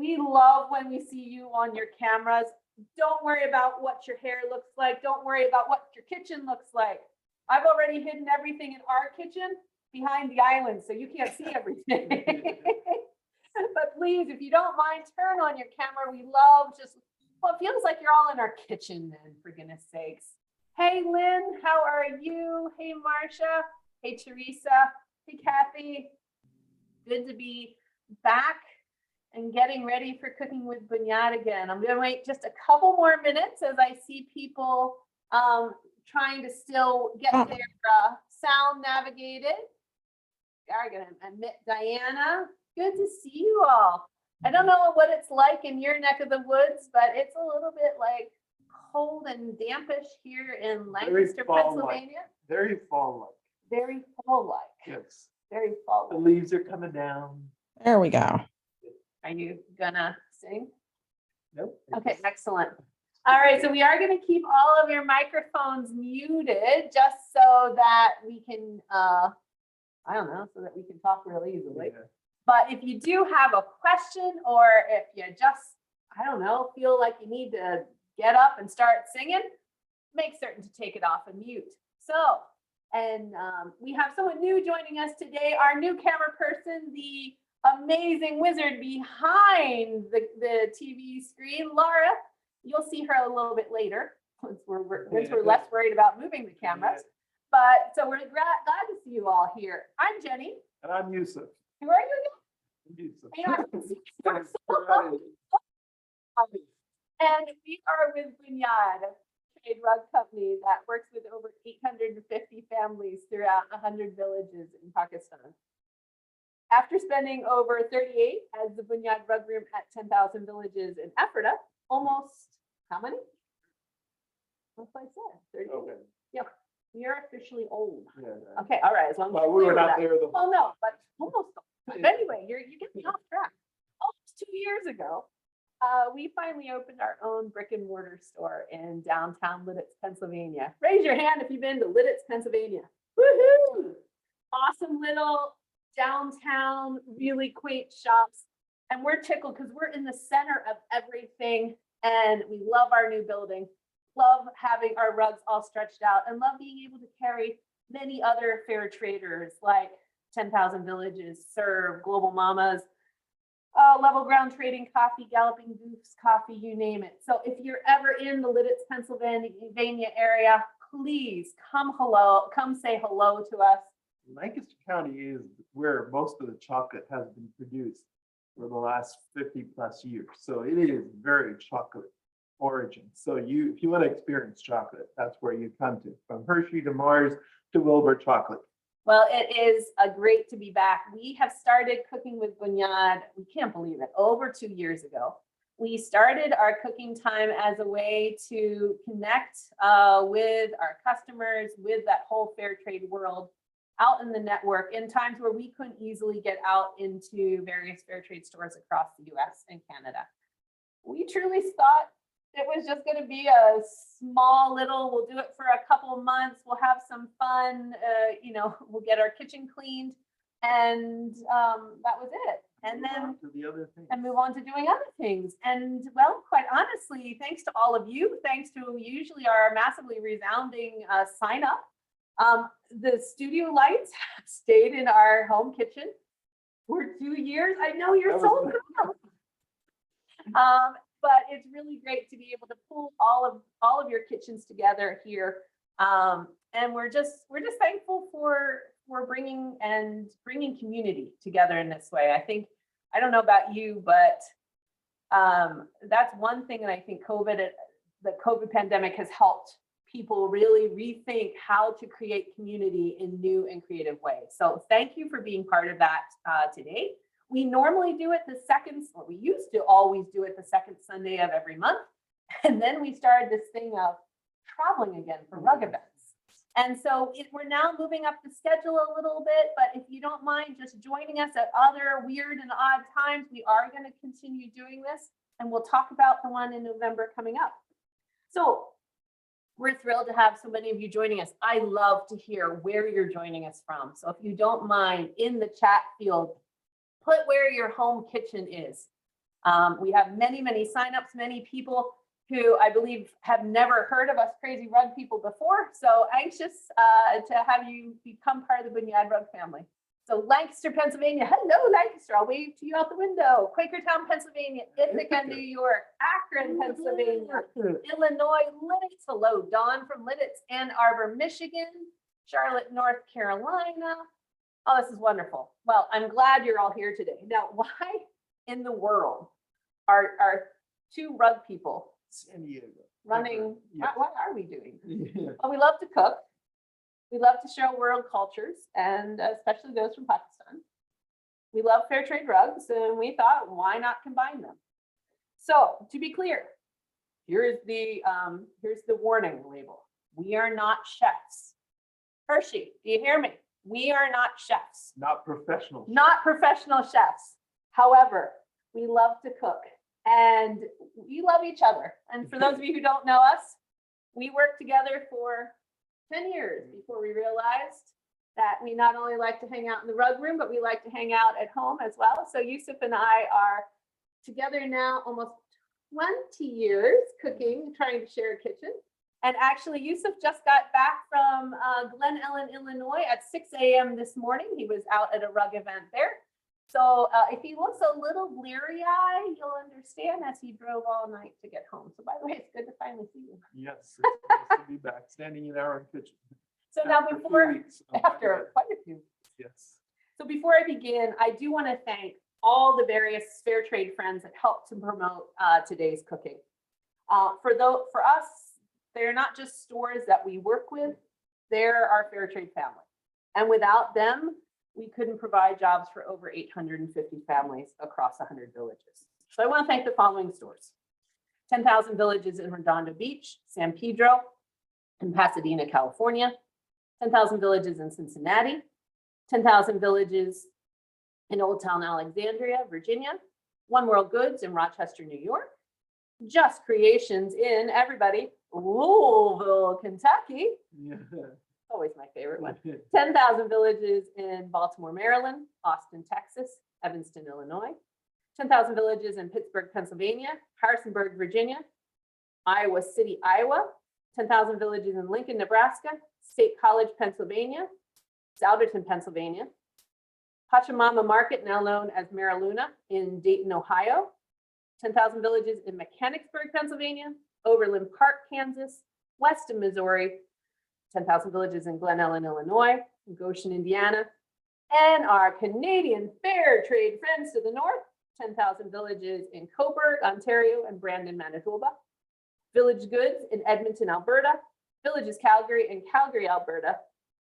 We love when we see you on your cameras. Don't worry about what your hair looks like. Don't worry about what your kitchen looks like. I've already hidden everything in our kitchen behind the island, so you can't see everything. But please, if you don't mind, turn on your camera. We love well, it feels like you're all in our kitchen then, for goodness sakes. Hey, Lynn, how are you? Hey, Marcia. Hey, Teresa. Hey, Kathy. Good to be back and getting ready for cooking with Bunyaad again. I'm gonna wait just a couple more minutes as I see people trying to still get their sound navigated. I'm gonna admit Diana. Good to see you all. I don't know what it's like in your neck of the woods, but it's a little bit like cold and dampish here in Lancaster, Pennsylvania. Very fall-like. Very fall-like. Yes. Very fall-like. The leaves are coming down. There we go. Are you gonna sing? Nope. Okay, excellent. All right, so we are going to keep all of your microphones muted just so that we can, I don't know, so that we can talk really easily. Yeah. But if you do have a question, or if you just, I don't know, feel like you need to get up and start singing, make certain to take it off and mute. So, and we have someone new joining us today, our new camera person, the amazing wizard behind the TV screen, Laura. You'll see her a little bit later once we're less worried about moving the cameras. But so we're glad to see you all here. I'm Jenny. And I'm Yusuf. Who are you again? Yusuf. And we are with Bunyaad, a trade rug company that works with over 850 families throughout 100 villages in Pakistan. After spending over 38 as the Bunyaad Rug Room at 10,000 villages in Ephrata, almost how many? What's I said? 38. Okay. Yeah, you're officially old. Yeah. Okay, all right. As long as Well, we were not there the well, no, but almost. But anyway, you're getting off track. Almost 2 years ago, we finally opened our own brick and mortar store in downtown Lidditz, Pennsylvania. Raise your hand if you've been to Lidditz, Pennsylvania. Woohoo! Awesome little downtown, really quaint shops. And we're tickled because we're in the center of everything. And we love our new building, love having our rugs all stretched out, and love being able to carry many other fair traders like 10,000 Villages, Serve, Global Mamas, Level Ground Trading Coffee, Galloping Goose Coffee, you name it. So if you're ever in the Lidditz, Pennsylvania area, please come say hello to us. Lancaster County is where most of the chocolate has been produced for the last 50 plus years. So it is very chocolate origin. So if you want to experience chocolate, that's where you come to, from Hershey to Mars to Wilbur chocolate. Well, it is great to be back. We have started cooking with Bunyaad. We can't believe it. Over 2 years ago, we started our cooking time as a way to connect with our customers, with that whole fair trade world out in the network in times where we couldn't easily get out into various fair trade stores across the US and Canada. We truly thought it was just going to be a small little, we'll do it for a couple of months, we'll have some fun, we'll get our kitchen cleaned, and that was it. And then move on to doing other things. And well, quite honestly, thanks to all of you, thanks to usually our massively resounding sign up, the studio lights stayed in our home kitchen for 2 years. I know you're so proud. But it's really great to be able to pull all of your kitchens together here. And we're just thankful for bringing community together in this way. I don't know about you, but that's one thing that I think the COVID pandemic has helped people really rethink how to create community in new and creative ways. So thank you for being part of that today. We normally do it we used to always do it the second Sunday of every month. And then we started this thing of traveling again for rug events. And so we're now moving up the schedule a little bit, but if you don't mind just joining us at other weird and odd times, we are going to continue doing this, and we'll talk about the one in November coming up. So we're thrilled to have so many of you joining us. I love to hear where you're joining us from. So if you don't mind, in the chat field, put where your home kitchen is. We have many, many signups, many people who I believe have never heard of us crazy rug people before. So anxious to have you become part of the Bunyaad Rug family. So Lancaster, Pennsylvania. Hello, Lancaster. I'll wave to you out the window. Quakertown, Pennsylvania. Ithaca, New York. Akron, Pennsylvania. Illinois, Lidditz. Hello, Dawn from Lidditz. Ann Arbor, Michigan. Charlotte, North Carolina. Oh, this is wonderful. Well, I'm glad you're all here today. Now, why in the world are two rug people San Diego. running? Yeah. What are we doing? Yeah. Well, we love to cook. We love to show world cultures, and especially those from Pakistan. We love fair trade rugs, and we thought, why not combine them? So, to be clear, here's the warning label. We are not chefs. Hershey, do you hear me? We are not chefs. Not professional. Not professional chefs. However, we love to cook and we love each other. And for those of you who don't know us, we worked together for 10 years before we realized that we not only like to hang out in the rug room, but we like to hang out at home as well. So Yusuf and I are together now almost 20 years cooking, trying to share a kitchen. And actually, Yusuf just got back from Glen Ellen, Illinois at 6 a.m. this morning. He was out at a rug event there. So if he looks a little bleary-eyed, you'll understand as he drove all night to get home. So by the way, it's good to finally see you. Yes, it's nice to be back, standing in our own kitchen. So now After 2 before, weeks of after quite a few. Yes. So before I begin, I do want to thank all the various fair trade friends that helped to promote today's cooking. For us, they're not just stores that we work with, they're our fair trade family. And without them, we couldn't provide jobs for over 850 families across 100 villages. So I want to thank the following stores: 10,000 Villages in Redondo Beach, San Pedro, in Pasadena, California, 10,000 Villages in Cincinnati, 10,000 Villages in Old Town Alexandria, Virginia, One World Goods in Rochester, New York, Just Creations in, everybody, Louisville, Kentucky. Yeah. Always my favorite one. 10,000 Villages in Baltimore, Maryland, Austin, Texas, Evanston, Illinois, 10,000 Villages in Pittsburgh, Pennsylvania, Harrisonburg, Virginia, Iowa City, Iowa, 10,000 Villages in Lincoln, Nebraska, State College, Pennsylvania, Souderton, Pennsylvania, Pachamama Market, now known as Mariluna, in Dayton, Ohio, 10,000 Villages in Mechanicsburg, Pennsylvania, Overland Park, Kansas, Weston, Missouri, 10,000 Villages in Glen Ellen, Illinois, Goshen, Indiana, and our Canadian fair trade friends to the north, 10,000 Villages in Cobourg, Ontario, and Brandon, Manitoba, Village Goods in Edmonton, Alberta, Villages Calgary in Calgary, Alberta,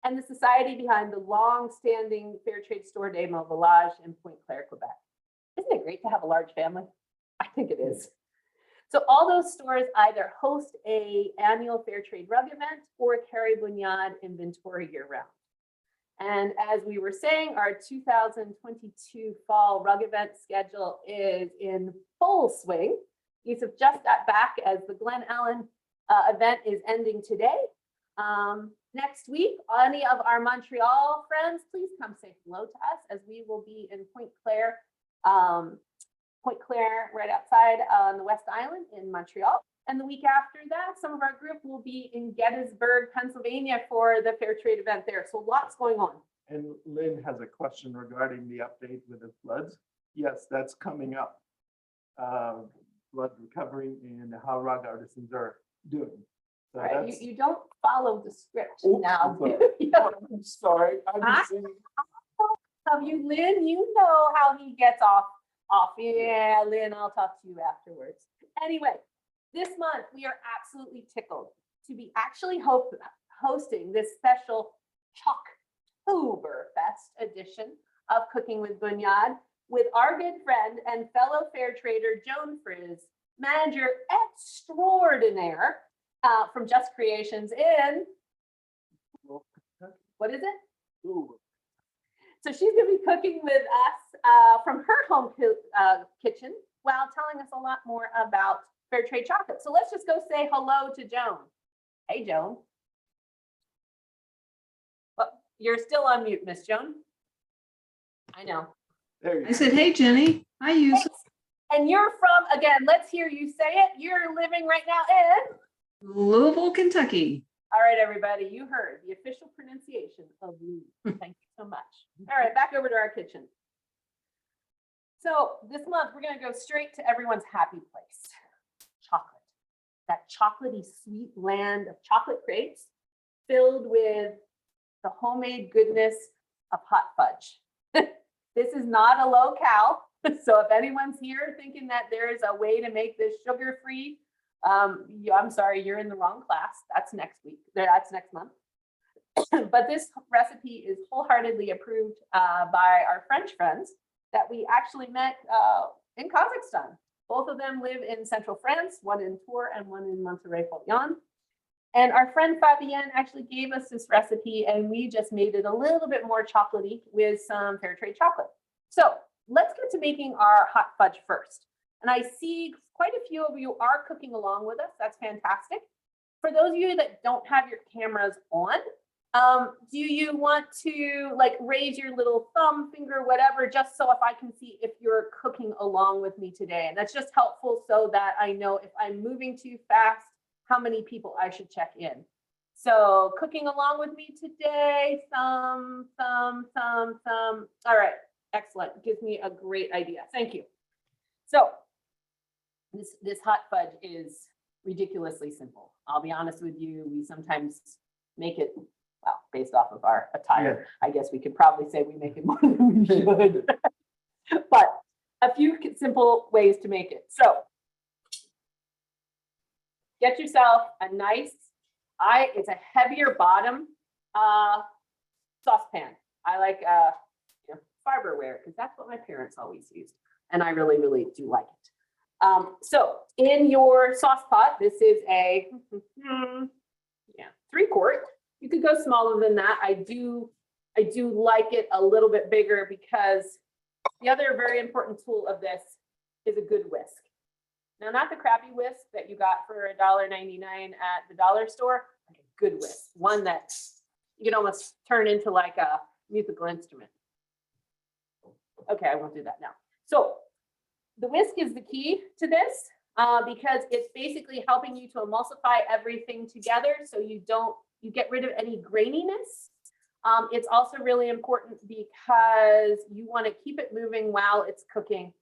and the society behind the long-standing fair trade store Des Mots Village in Pointe Claire, Quebec. Isn't it great to have a large family? I think it is. So all those stores either host an annual fair trade rug event or carry Bunyaad inventory year-round. And as we were saying, our 2022 fall rug event schedule is in full swing. Yusuf just got back as the Glen Ellen event is ending today. Next week, any of our Montreal friends, please come say hello to us as we will be in Pointe Claire, right outside on the West Island in Montreal. And the week after that, some of our group will be in Gettysburg, Pennsylvania for the fair trade event there. So lots going on. And Lynn has a question regarding the update with the floods. Yes, that's coming up. Flood recovery and how rug artisans are doing. So Right. that's, You don't follow the script Oops, now. I'm I'm sorry. I'm I- just saying, Have you, Lynn? You know how he gets off. Yeah, Lynn, I'll talk to you afterwards. Anyway, this month we are absolutely tickled to be actually hosting this special Choctoberfest edition of Cooking with Bunyaad with our good friend and fellow fair trader Joan Frizz, manager extraordinaire from Just Creations in, what is it? ooh, So she's going to be cooking with us from her home kitchen while telling us a lot more about fair trade chocolate. So let's just go say hello to Joan. Hey, Joan. Well, you're still on mute, Miss Joan. I know. there you I go. said, hey, Jenny. Hi, Yusuf. And you're from, again, let's hear you say it. You're living right now in. Louisville, Kentucky. All right, everybody, you heard the official pronunciation of Louisville. Thank you so much. All right, back over to our kitchen. So this month, we're gonna go straight to everyone's happy place, chocolate. That chocolatey sweet land of chocolate crepes filled with the homemade goodness of hot fudge. This is not a low-cal, so if anyone's here thinking that there is a way to make this sugar-free, I'm sorry, you're in the wrong class. That's next week. That's next month. But this recipe is wholeheartedly approved by our French friends that we actually met in Kazakhstan. Both of them live in central France, one in Tours and one in Monterey-Fauillon. And our friend Fabienne actually gave us this recipe, and we just made it a little bit more chocolatey with some fair trade chocolate. So let's get to making our hot fudge first. And I see quite a few of you are cooking along with us. That's fantastic. For those of you that don't have your cameras on, do you want to like raise your little thumb, finger, whatever, just so if I can see if you're cooking along with me today? And that's just helpful so that I know if I'm moving too fast, how many people I should check in. So cooking along with me today, thumb. All right, excellent. Gives me a great idea. Thank you. So this hot fudge is ridiculously simple. I'll be honest with you, we sometimes make it, well, based off of our attire. Yeah. I guess we could probably say we make it more than we should. But a few simple ways to make it. So get yourself a nice, it's a heavier bottom saucepan. I like fiberware because that's what my parents always used. And I really, really do like it. So in your sauce pot, this is a 3-quart. You could go smaller than that. I do like it a little bit bigger because the other very important tool of this is a good whisk. Now, not the crappy whisk that you got for $1.99 at the dollar store, like a good whisk, one that you can almost turn into like a musical instrument. Okay, I won't do that now. So the whisk is the key to this because it's basically helping you to emulsify everything together so you get rid of any graininess. It's also really important because you want to keep it moving while it's cooking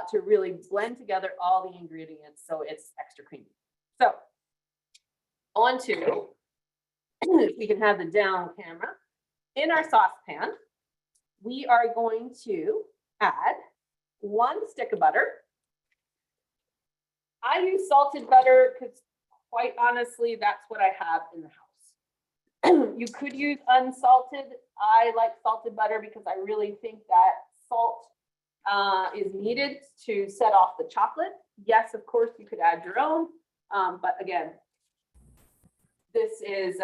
to really blend together all the ingredients so it's extra creamy. So on to, if we can have the down camera, in our saucepan, we are going to add 1 stick of butter. I use salted butter because quite honestly, that's what I have in the house. You could use unsalted. I like salted butter because I really think that salt is needed to set off the chocolate. Yes, of course, you could add your own. But again, this is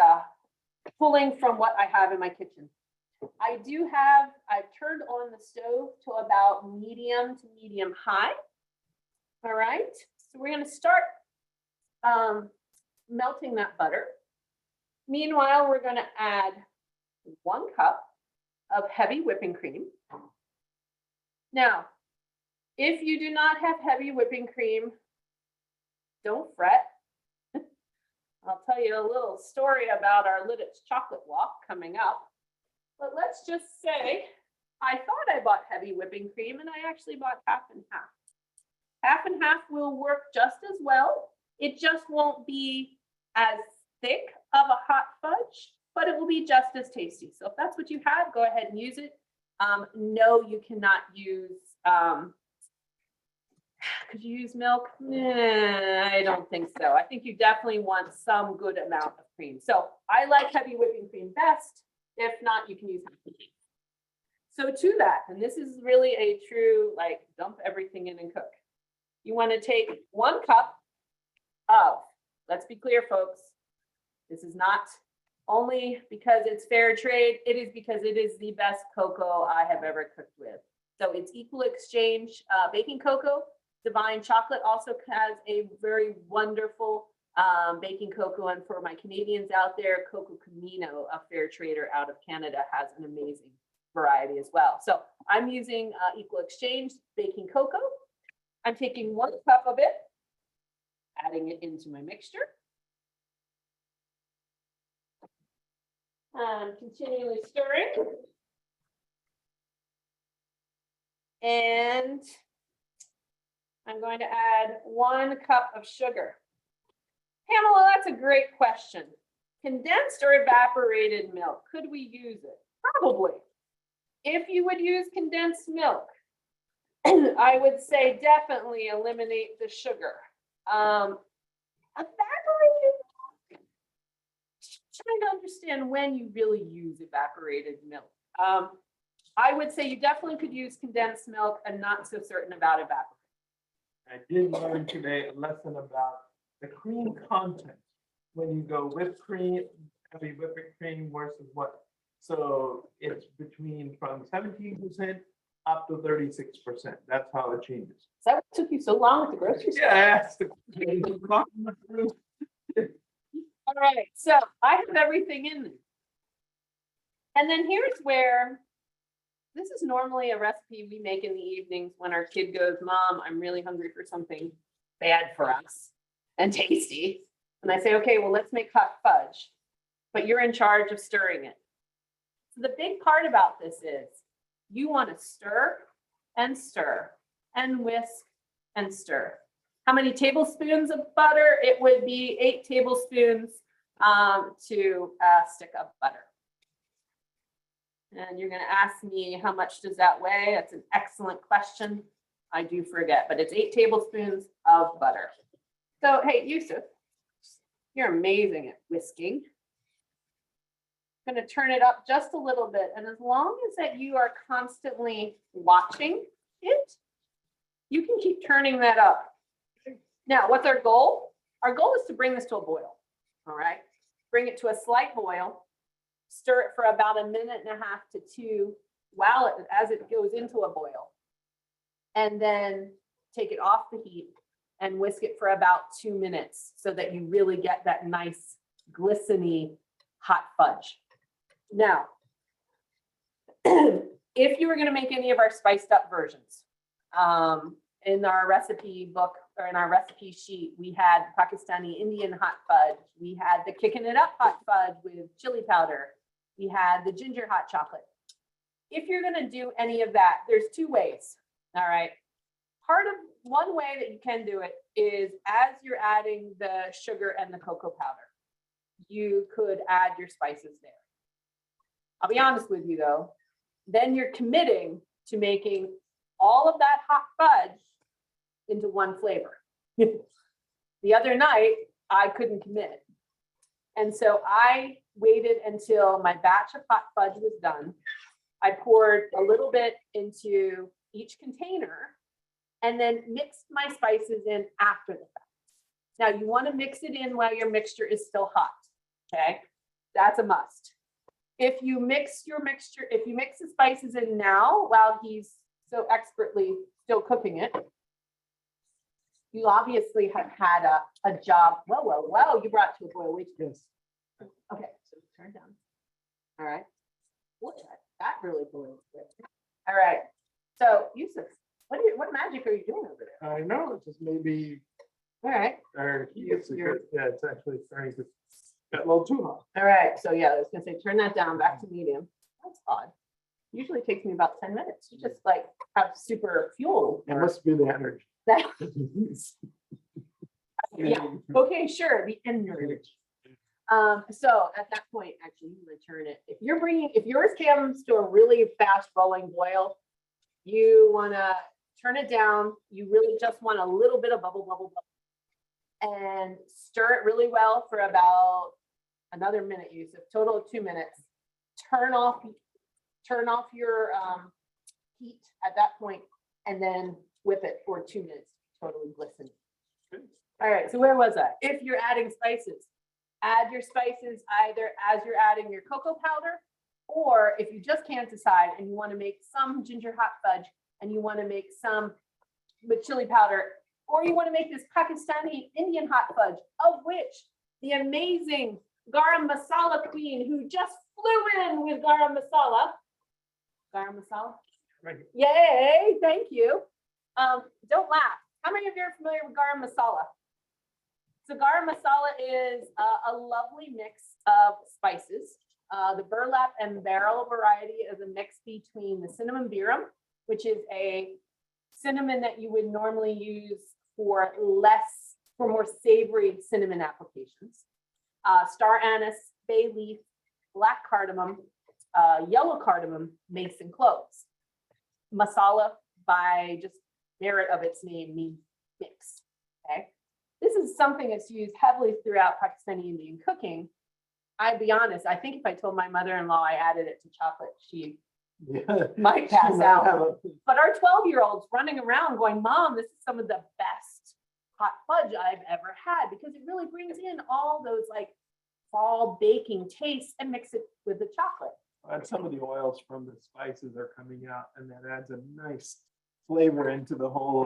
pulling from what I have in my kitchen. I've turned on the stove to about medium to medium high. All right, so we're going to start melting that butter. Meanwhile, we're going to add 1 cup of heavy whipping cream. Now, if you do not have heavy whipping cream, don't fret. I'll tell you a little story about our Lidditz chocolate walk coming up. But let's just say I thought I bought heavy whipping cream and I actually bought half and half. Half and half will work just as well. It just won't be as thick of a hot fudge, but it will be just as tasty. So if that's what you have, go ahead and use it. No, you cannot use, could you use milk? Nah, I don't think so. I think you definitely want some good amount of cream. So I like heavy whipping cream best. If not, you can use half. So to that, and this is really a true, like, dump everything in and cook. You want to take 1 cup of, let's be clear, folks, this is not only because it's fair trade, it is because it is the best cocoa I have ever cooked with. So it's Equal Exchange baking cocoa. Divine Chocolate also has a very wonderful baking cocoa. And for my Canadians out there, Coco Camino, a fair trader out of Canada, has an amazing variety as well. So I'm using Equal Exchange baking cocoa. I'm taking 1 cup of it, adding it into my mixture. Continually stirring. And I'm going to add 1 cup of sugar. Pamela, that's a great question. Condensed or evaporated milk, could we use it? Probably. If you would use condensed milk, I would say definitely eliminate the sugar. Evaporated milk, trying to understand when you really use evaporated milk. I would say you definitely could use condensed milk. I'm not so certain about evaporated. I did learn today a lesson about the cream content. When you go whipped cream, heavy whipping cream versus what? So it's between from 17% up to 36%. That's how it changes. Is that what took you so long at the grocery store? Yes. All right, so I have everything in there. And then here's where, this is normally a recipe we make in the evenings when our kid goes, Mom, I'm really hungry for something bad for us and tasty. And I say, okay, well, let's make hot fudge, but you're in charge of stirring it. So the big part about this is you want to stir and stir and whisk and stir. How many tablespoons of butter? It would be 8 tablespoons to a stick of butter. And you're going to ask me, how much does that weigh? That's an excellent question. I do forget, but it's 8 tablespoons of butter. So, hey, Yusuf, you're amazing at whisking. I'm going to turn it up just a little bit. And as long as that you are constantly watching it, you can keep turning that up. Now, what's our goal? Our goal is to bring this to a boil. All right. Bring it to a slight boil. Stir it for about 1.5 to 2 minutes as it goes into a boil. And then take it off the heat and whisk it for about 2 minutes so that you really get that nice glistening hot fudge. Now, if you were going to make any of our spiced up versions, in our recipe book or in our recipe sheet, we had Pakistani Indian hot fudge. We had the kicking it up hot fudge with chili powder. We had the ginger hot chocolate. If you're going to do any of that, there's 2 ways. All right. One way that you can do it is as you're adding the sugar and the cocoa powder, you could add your spices there. I'll be honest with you though, then you're committing to making all of that hot fudge into one flavor. The other night, I couldn't commit. And so I waited until my batch of hot fudge was done. I poured a little bit into each container and then mixed my spices in after the fact. Now you want to mix it in while your mixture is still hot, okay? That's a must. If you mix the spices in now while he's so expertly still cooking it, you obviously have had a job. Whoa, you brought it to a boil. Wait, Yes. okay, so turn down. All right. What, that really boils good. All right. So Yusuf, what magic are you doing over there? I know, it's just maybe, All right. it's actually starting to get a little too hot. All right. So yeah, I was gonna say, turn that down back to medium. That's odd. Usually takes me about 10 minutes. You just like have super fuel. It must be the energy. Yeah. Okay, sure. The energy. So at that point, actually, you want to turn it. If yours comes to a really fast rolling boil, you want to turn it down. You really just want a little bit of bubble, and stir it really well for about another minute. Yusuf, total of 2 minutes. Turn off your heat at that point, and then whip it for 2 minutes. Totally glistening. All right. So where was I? If you're adding spices, add your spices either as you're adding your cocoa powder, or if you just can't decide and you want to make some ginger hot fudge and you want to make some with chili powder, or you want to make this Pakistani Indian hot fudge, of which the amazing garam masala queen who just flew in with garam masala. Garam masala? Right. Yay, thank you. Don't laugh. How many of you are familiar with garam masala? So garam masala is a lovely mix of spices. The Burlap and Barrel variety is a mix between the cinnamon birum, which is a cinnamon that you would normally use for more savory cinnamon applications. Star anise, bay leaf, black cardamom, yellow cardamom, mace, and cloves. Masala, by just merit of its name, means mix. Okay, this is something that's used heavily throughout Pakistani Indian cooking. I'd be honest, I think if I told my mother-in-law I added it to chocolate, she might pass out. But our 12-year-old's running around going, Mom, this is some of the best hot fudge I've ever had, because it really brings in all those like fall baking tastes and mix it with the chocolate. And some of the oils from the spices are coming out, and that adds a nice flavor into the whole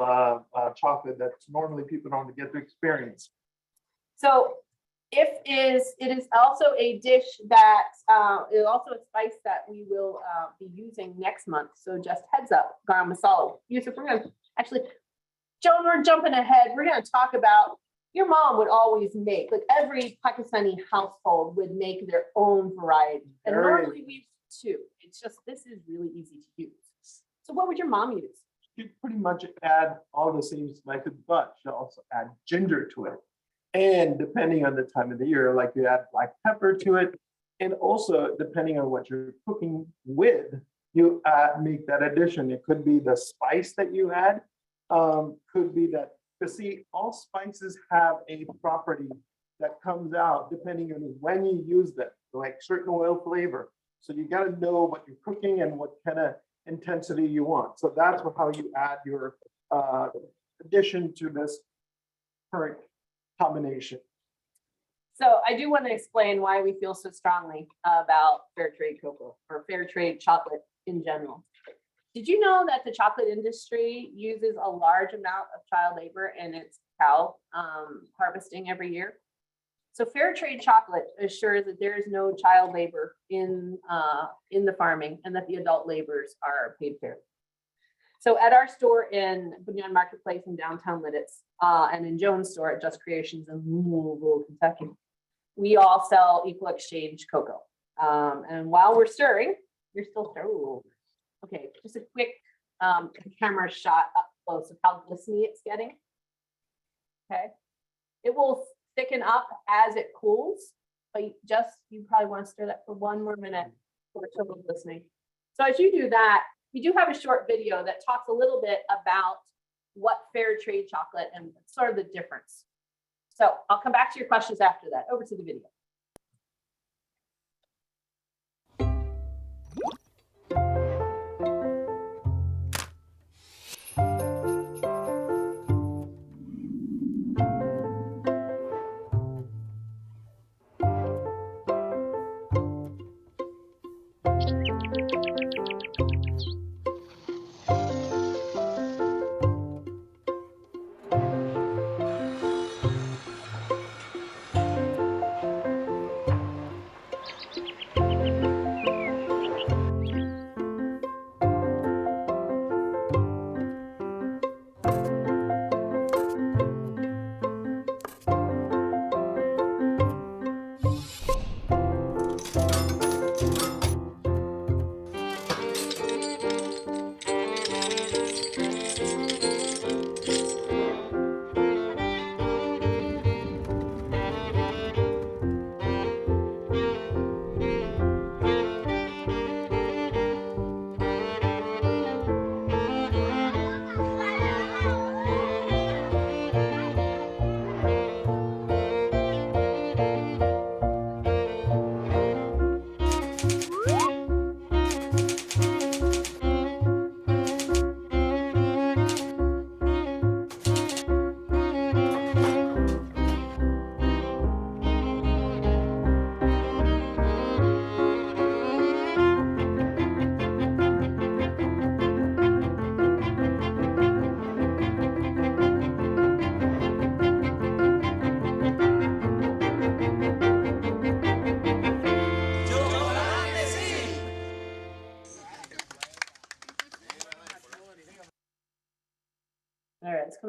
chocolate that normally people don't get to experience. So it is also a dish that is also a spice that we will be using next month. So just heads up, garam masala. Yusuf, we're going to actually, Joan, we're jumping ahead. We're going to talk about, your mom would always make, like every Pakistani household would make their own variety. And normally we do too. It's just, this is really easy to use. So what would your mom use? You pretty much add all the same spices, but you also add ginger to it. And depending on the time of the year, like you add black pepper to it. And also depending on what you're cooking with, you make that addition. It could be the spice that you add, could be that, because see, all spices have a property that comes out depending on when you use them, like certain oil flavor. So you got to know what you're cooking and what kind of intensity you want. So that's how you add your addition to this current combination. So I do want to explain why we feel so strongly about fair trade cocoa or fair trade chocolate in general. Did you know that the chocolate industry uses a large amount of child labor in its cacao harvesting every year? So fair trade chocolate assures that there is no child labor in the farming, and that the adult laborers are paid fairly. So at our store in Bunyaad Marketplace in downtown Lidditz, and in Joan's store at Just Creations in Louisville, Kentucky, we all sell equal exchange cocoa. And while we're stirring, you're still stirring. Okay, just a quick camera shot up close of how glistening it's getting. Okay, it will thicken up as it cools, but you probably want to stir that for one more minute for a total glistening. So as you do that, we do have a short video that talks a little bit about what fair trade chocolate and sort of the difference. So I'll come back to your questions after that. Over to the video.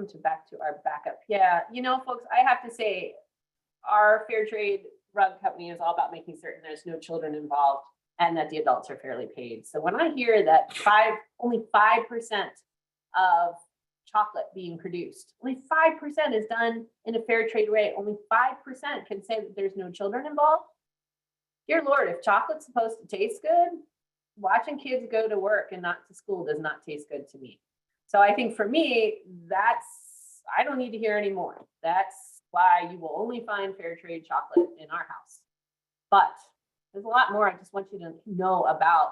come back to our backup. Yeah, you know, folks, I have to say, our fair trade rug company is all about making certain there's no children involved and that the adults are fairly paid. So when I hear that only 5% of chocolate being produced, only 5% is done in a fair trade way, only 5% can say that there's no children involved. Dear Lord, if chocolate's supposed to taste good, watching kids go to work and not to school does not taste good to me. So I think for me, I don't need to hear anymore. That's why you will only find fair trade chocolate in our house. But there's a lot more I just want you to know about.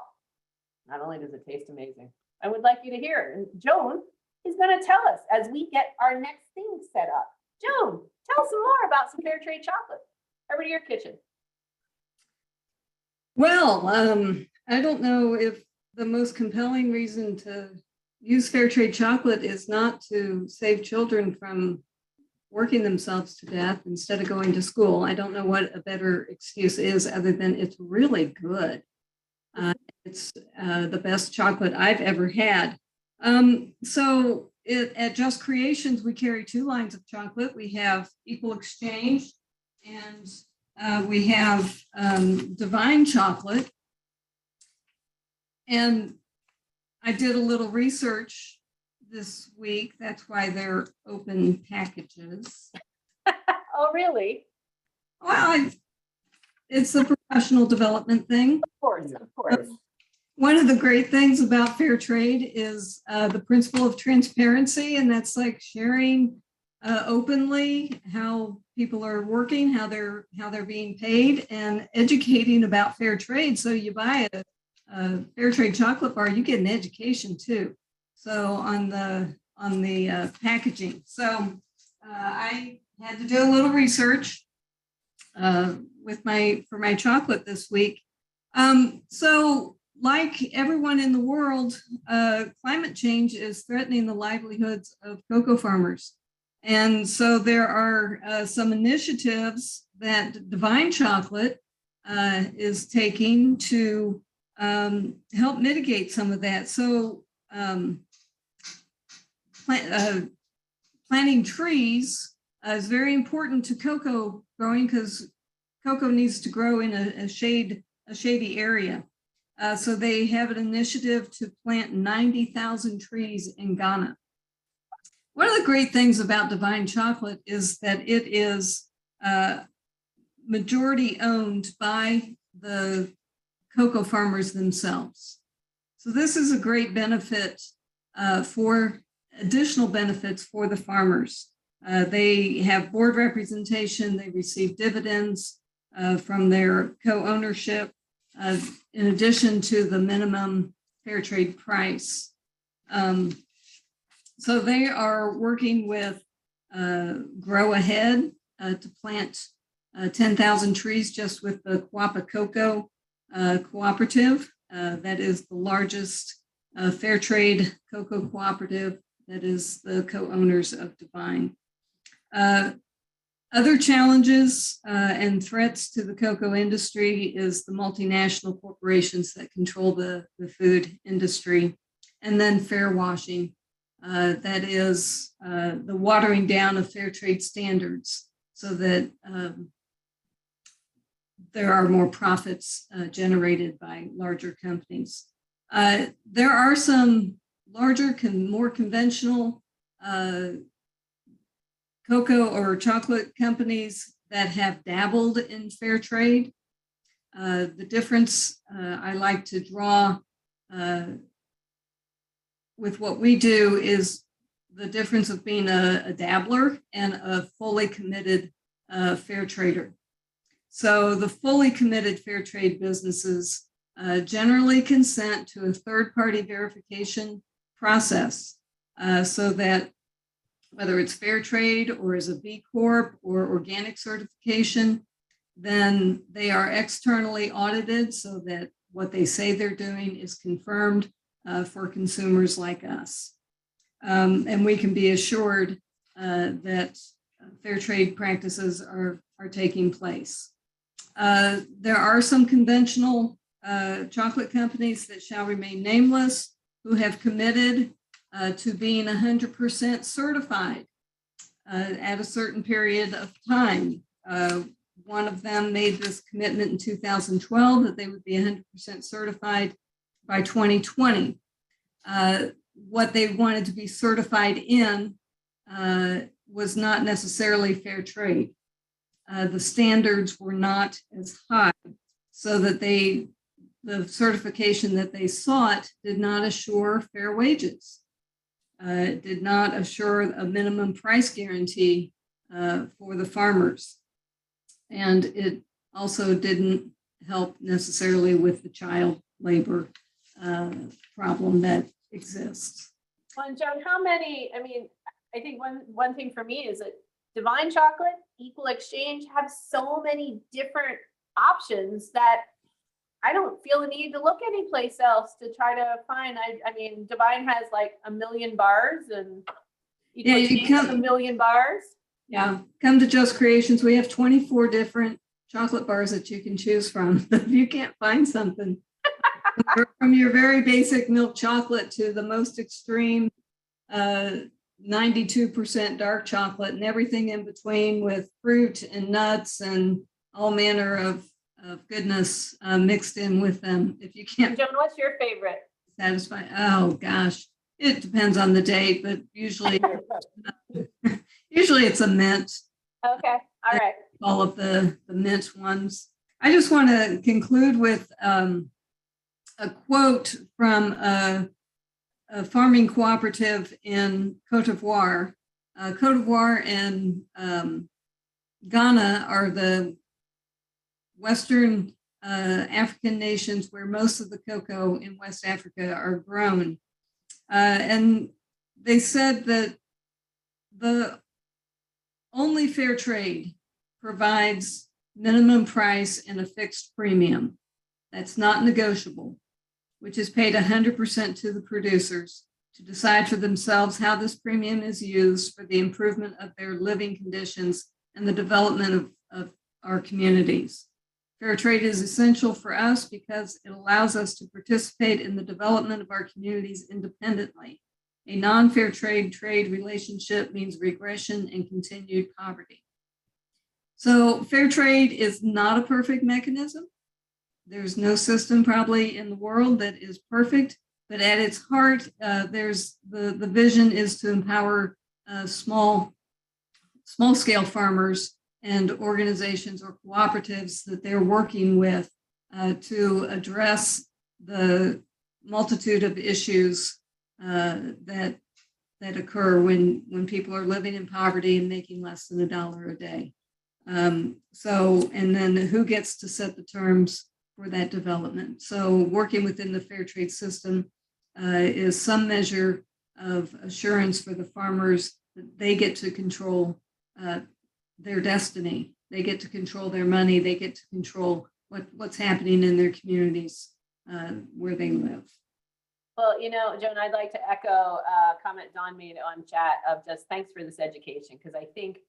Not only does it taste amazing, I would like you to hear it. And Joan is going to tell us as we get our next thing set up. Joan, tell us some more about some fair trade chocolate. Over to your kitchen. Well, I don't know if the most compelling reason to use fair trade chocolate is not to save children from working themselves to death instead of going to school. I don't know what a better excuse is other than it's really good. It's the best chocolate I've ever had. At Just Creations, we carry 2 lines of chocolate. We have Equal Exchange and we have Divine Chocolate. And I did a little research this week. That's why they're open packages. Oh, really? Well, it's a professional development thing. Of course, of course. One of the great things about fair trade is the principle of transparency, and that's like sharing openly how people are working, how they're being paid, and educating about fair trade. So you buy a fair trade chocolate bar, you get an education too. So on the packaging. So I had to do a little research for my chocolate this week. So like everyone in the world, climate change is threatening the livelihoods of cocoa farmers. And so there are some initiatives that Divine Chocolate is taking to help mitigate some of that. So planting trees is very important to cocoa growing because cocoa needs to grow in a shady area. So they have an initiative to plant 90,000 trees in Ghana. One of the great things about Divine Chocolate is that it is majority owned by the cocoa farmers themselves. So this is a great benefit for additional benefits for the farmers. They have board representation, they receive dividends from their co-ownership, in addition to the minimum fair trade price. So they are working with Grow Ahead to plant 10,000 trees just with the Kuapa Cocoa Cooperative. That is the largest fair trade cocoa cooperative that is the co-owners of Divine. Other challenges and threats to the cocoa industry is the multinational corporations that control the food industry, and then fair washing. That is the watering down of fair trade standards so that there are more profits generated by larger companies. There are some larger, more conventional cocoa or chocolate companies that have dabbled in fair trade. The difference I like to draw with what we do is the difference of being a dabbler and a fully committed fair trader. So the fully committed fair trade businesses generally consent to a third-party verification process so that whether it's fair trade or as a B Corp or organic certification, then they are externally audited so that what they say they're doing is confirmed for consumers like us. And we can be assured that fair trade practices are taking place. There are some conventional chocolate companies that shall remain nameless who have committed to being 100% certified at a certain period of time. One of them made this commitment in 2012 that they would be 100% certified by 2020. What they wanted to be certified in was not necessarily fair trade. The standards were not as high, so that the certification that they sought did not assure fair wages. It did not assure a minimum price guarantee for the farmers. And it also didn't help necessarily with the child labor problem that exists. Well, and Joan, how many, I mean, I think one thing for me is that Divine Chocolate, Equal Exchange have so many different options that I don't feel the need to look anyplace else to try to find. I mean, Divine has like 1 million bars and Equal Exchange has 1 million bars. Yeah, come to Just Creations. We have 24 different chocolate bars that you can choose from. If you can't find something, from your very basic milk chocolate to the most extreme 92% dark chocolate and everything in between with fruit and nuts and all manner of goodness mixed in with them. If you can't, Joan, what's your favorite? Satisfy. Oh gosh, it depends on the date, but usually it's a mint. Okay, all right. All of the mint ones. I just want to conclude with a quote from a farming cooperative in Cote d'Ivoire. Cote d'Ivoire and Ghana are the Western African nations where most of the cocoa in West Africa are grown. And they said that the only fair trade provides minimum price and a fixed premium. That's not negotiable, which is paid 100% to the producers to decide for themselves how this premium is used for the improvement of their living conditions and the development of our communities. Fair trade is essential for us because it allows us to participate in the development of our communities independently. A non-fair trade relationship means regression and continued poverty. So fair trade is not a perfect mechanism. There's no system probably in the world that is perfect, but at its heart, there's the vision is to empower small scale farmers and organizations or cooperatives that they're working with to address the multitude of issues that occur when people are living in poverty and making less than $1 a day. And then who gets to set the terms for that development? So working within the fair trade system is some measure of assurance for the farmers that they get to control their destiny. They get to control their money. They get to control what's happening in their communities where they live. Well, you know, Joan, I'd like to echo a comment Dawn made on chat of just thanks for this education, because I think,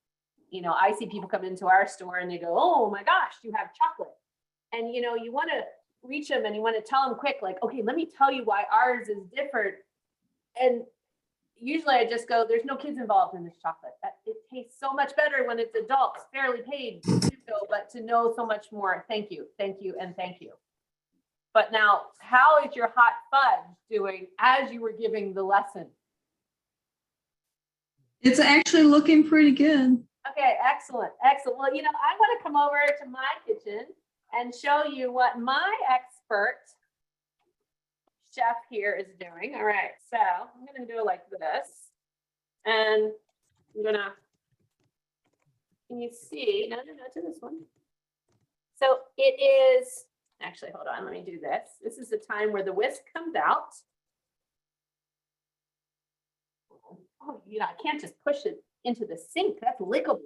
you know, I see people come into our store and they go, oh my gosh, you have chocolate. And, you know, you want to reach them and you want to tell them quick, like, okay, let me tell you why ours is different. And usually I just go, there's no kids involved in this chocolate. It tastes so much better when it's adults, fairly paid to do so, but to know so much more. Thank you, and thank you. But now, how is your hot fudge doing as you were giving the lesson? It's actually looking pretty good. Okay, excellent. Well, you know, I want to come over to my kitchen and show you what my expert chef here is doing. All right, so I'm going to do it like this. And I'm going to, can you see? No, to this one. So it is, actually, hold on, let me do this. This is the time where the whisk comes out. Oh, you know, I can't just push it into the sink. That's lickable.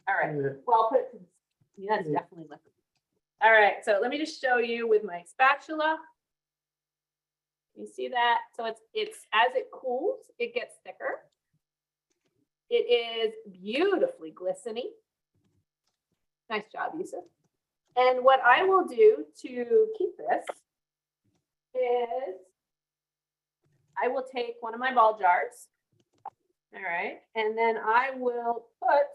All right, well, I'll put it to, yeah, that's definitely lickable. All right, so let me just show you with my spatula. You see that? So it's as it cools, it gets thicker. It is beautifully glistening. Nice job, Yusuf. And what I will do to keep this is I will take one of my ball jars. All right, and then I will put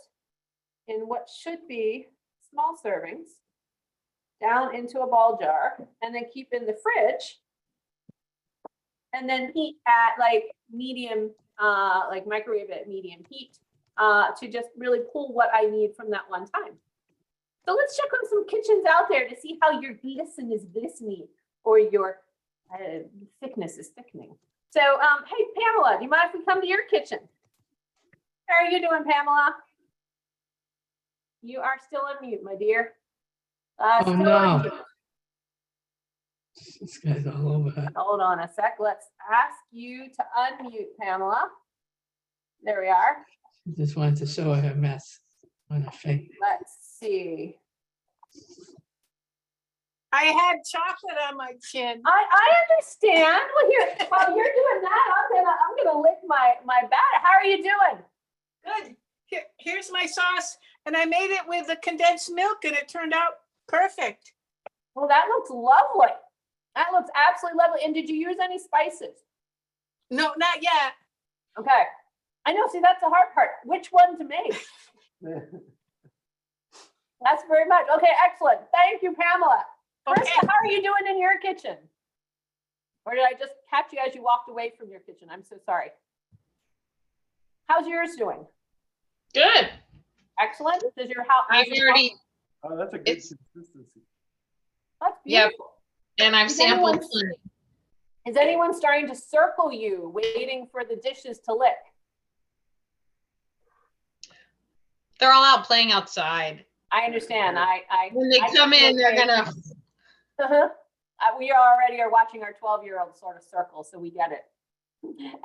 in what should be small servings down into a ball jar and then keep in the fridge. And then heat at like medium, like microwave at medium heat to just really pull what I need from that one time. So let's check on some kitchens out there to see how your glisten is glistening or your thickness is thickening. So, hey, Pamela, do you mind if we come to your kitchen? How are you doing, Pamela? You are still on mute, my dear. Oh, Still no. on mute. This guy's all over it. Hold on a sec. Let's ask you to unmute, Pamela. There we are. She just wanted to show her mess on her face. Let's see. I had chocolate on my chin. I understand. Well, here, while you're doing that, I'm gonna lick my batter. How are you doing? Good. Here's my sauce, and I made it with the condensed milk, and it turned out perfect. Well, that looks lovely. That looks absolutely lovely. And did you use any spices? No, not yet. Okay. I know. See, that's the hard part. Which one to make? That's very much. Okay, excellent. Thank you, Pamela. Krista, Okay. how are you doing in your kitchen? Or did I just catch you as you walked away from your kitchen? I'm so sorry. How's yours doing? Good. Excellent. Does your house? I've already, Oh, that's a good It's- consistency. That's Yep. beautiful. and I've Is sampled anyone- plenty. Is anyone starting to circle you, waiting for the dishes to lick? They're all out playing outside. I understand. When they come in, they're gonna, We already are watching our 12-year-old sort of circle, so we get it.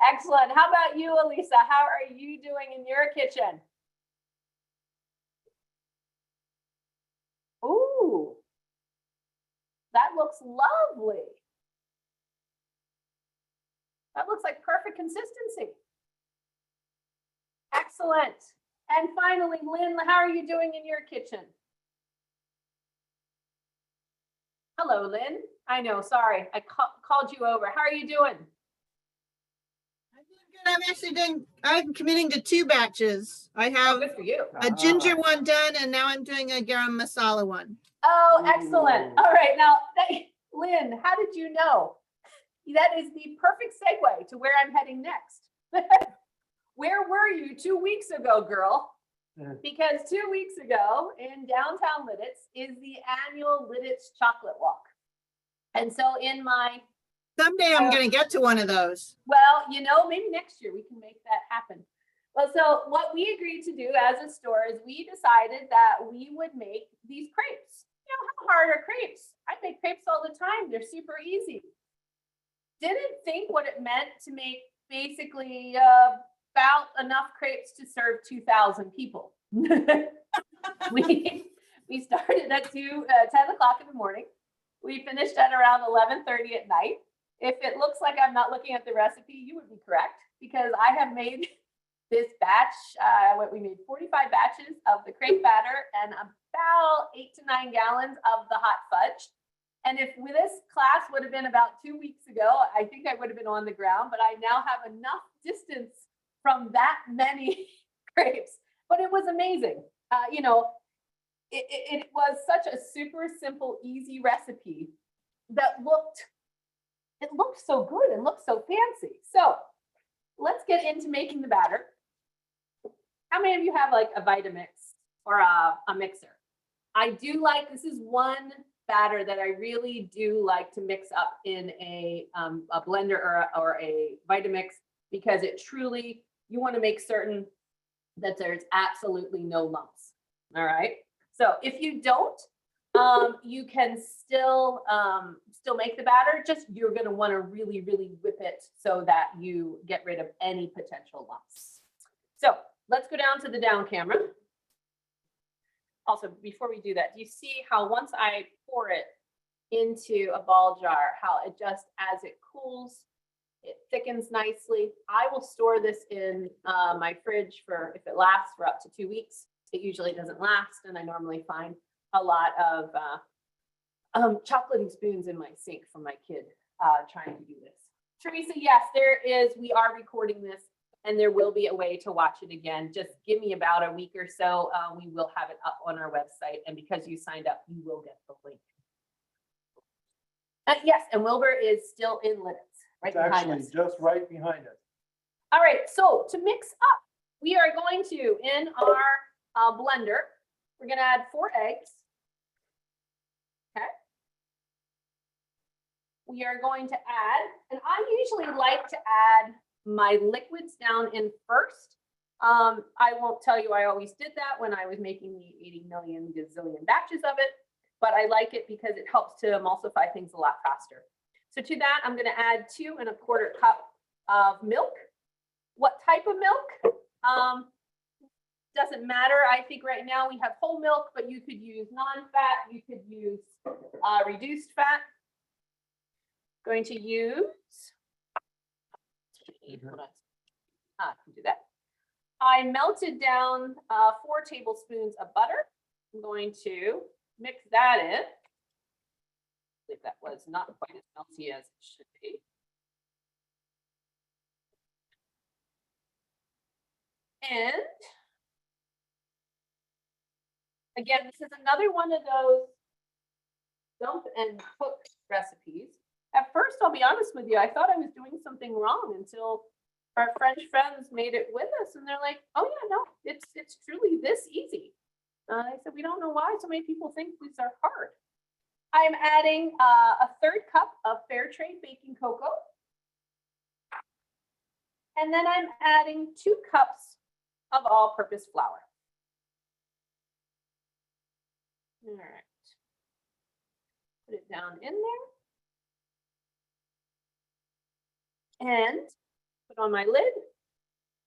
Excellent. How about you, Elisa? How are you doing in your kitchen? Ooh, that looks lovely. That looks like perfect consistency. Excellent. And finally, Lynn, how are you doing in your kitchen? Hello, Lynn. I know, sorry, I called you over. How are you doing? I'm doing good. I'm actually I'm committing to 2 batches. I Oh, have good for you. a ginger one done and now I'm doing a garam masala one. Oh, excellent. Ooh. All right, now, Lynn, how did you know? That is the perfect segue to where I'm heading next. Where were you 2 weeks ago, girl? Yeah. Because 2 weeks ago in downtown Lidditz is the annual Lidditz Chocolate Walk. And so in my, Someday I'm going to get to one of those. well, you know, maybe next year we can make that happen. Well, so what we agreed to do as a store is we decided that we would make these crepes. You know, how hard are crepes? I make crepes all the time. They're super easy. Didn't think what it meant to make basically about enough crepes to serve 2,000 people. we started at 10 o'clock in the morning. We finished at around 11:30 at night. If it looks like I'm not looking at the recipe, you would be correct, because I have made this batch. We made 45 batches of the crepe batter and about 8 to 9 gallons of the hot fudge. And if this class would have been about 2 weeks ago, I think I would have been on the ground, but I now have enough distance from that many crepes. But it was amazing. You know, it was such a super simple, easy recipe that looked so good and looked so fancy. So let's get into making the batter. How many of you have like a Vitamix or a mixer? I do like, this is one batter that I really do like to mix up in a blender or a Vitamix, because it truly, you want to make certain that there's absolutely no lumps. All right. So if you don't, you can still make the batter. Just you're going to want to really, really whip it so that you get rid of any potential lumps. So let's go down to the down camera. Also, before we do that, do you see how once I pour it into a ball jar, how it just, as it cools, it thickens nicely. I will store this in my fridge for, if it lasts for up to 2 weeks. It usually doesn't last, and I normally find a lot of chocolatey spoons in my sink from my kid trying to do this. Teresa, yes, there is, we are recording this and there will be a way to watch it again. Just give me about a week or so. We will have it up on our website, and because you signed up, you will get the link. Yes, and Wilbur is still in Lidditz, right It's behind actually us. just right behind us. All right, so to mix up, we are going to, in our blender, we're gonna add 4 eggs. Okay. We are going to add, and I usually like to add my liquids down in first. I won't tell you I always did that when I was making the 80 million gazillion batches of it, but I like it because it helps to emulsify things a lot faster. So to that, I'm gonna add 2 1/4 cup of milk. What type of milk? Doesn't matter. I think right now we have whole milk, but you could use non-fat, you could use reduced fat. Going to use, I can do that. I melted down 4 tablespoons of butter. I'm going to mix that in. I believe that was not quite as melty as it should be. And again, this is another one of those dump and cook recipes. At first, I'll be honest with you, I thought I was doing something wrong until our French friends made it with us, and they're like, "Oh yeah, no, it's truly this easy." I said, "We don't know why so many people think these are hard." I'm adding a 1/3 cup of fair trade baking cocoa, and then I'm adding 2 cups of all-purpose flour. All right, put it down in there. And put on my lid.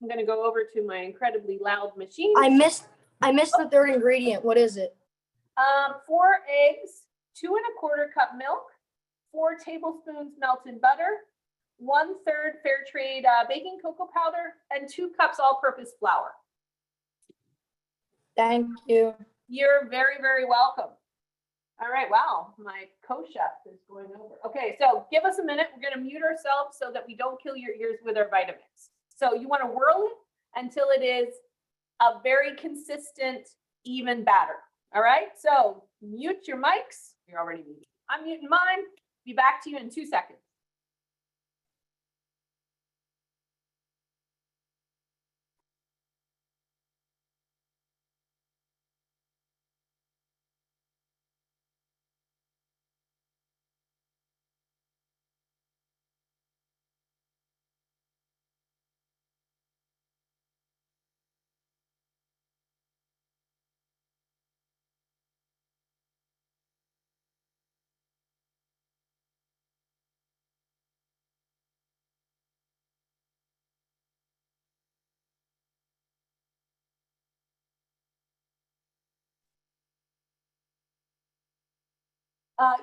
I'm gonna go over to my incredibly loud machine. I missed the third ingredient. What is it? 4 eggs, 2 1/4 cup milk, 4 tablespoons melted butter, 1/3 fair trade baking cocoa powder, and 2 cups all-purpose flour. Thank you. You're very, very welcome. All right, wow, my co-chef is going over. Okay, so give us a minute. We're gonna mute ourselves so that we don't kill your ears with our Vitamix. So you wanna whirl it until it is a very consistent, even batter. All right, so mute your mics. You're already muted. I'm muting mine. Be back to you in 2 seconds.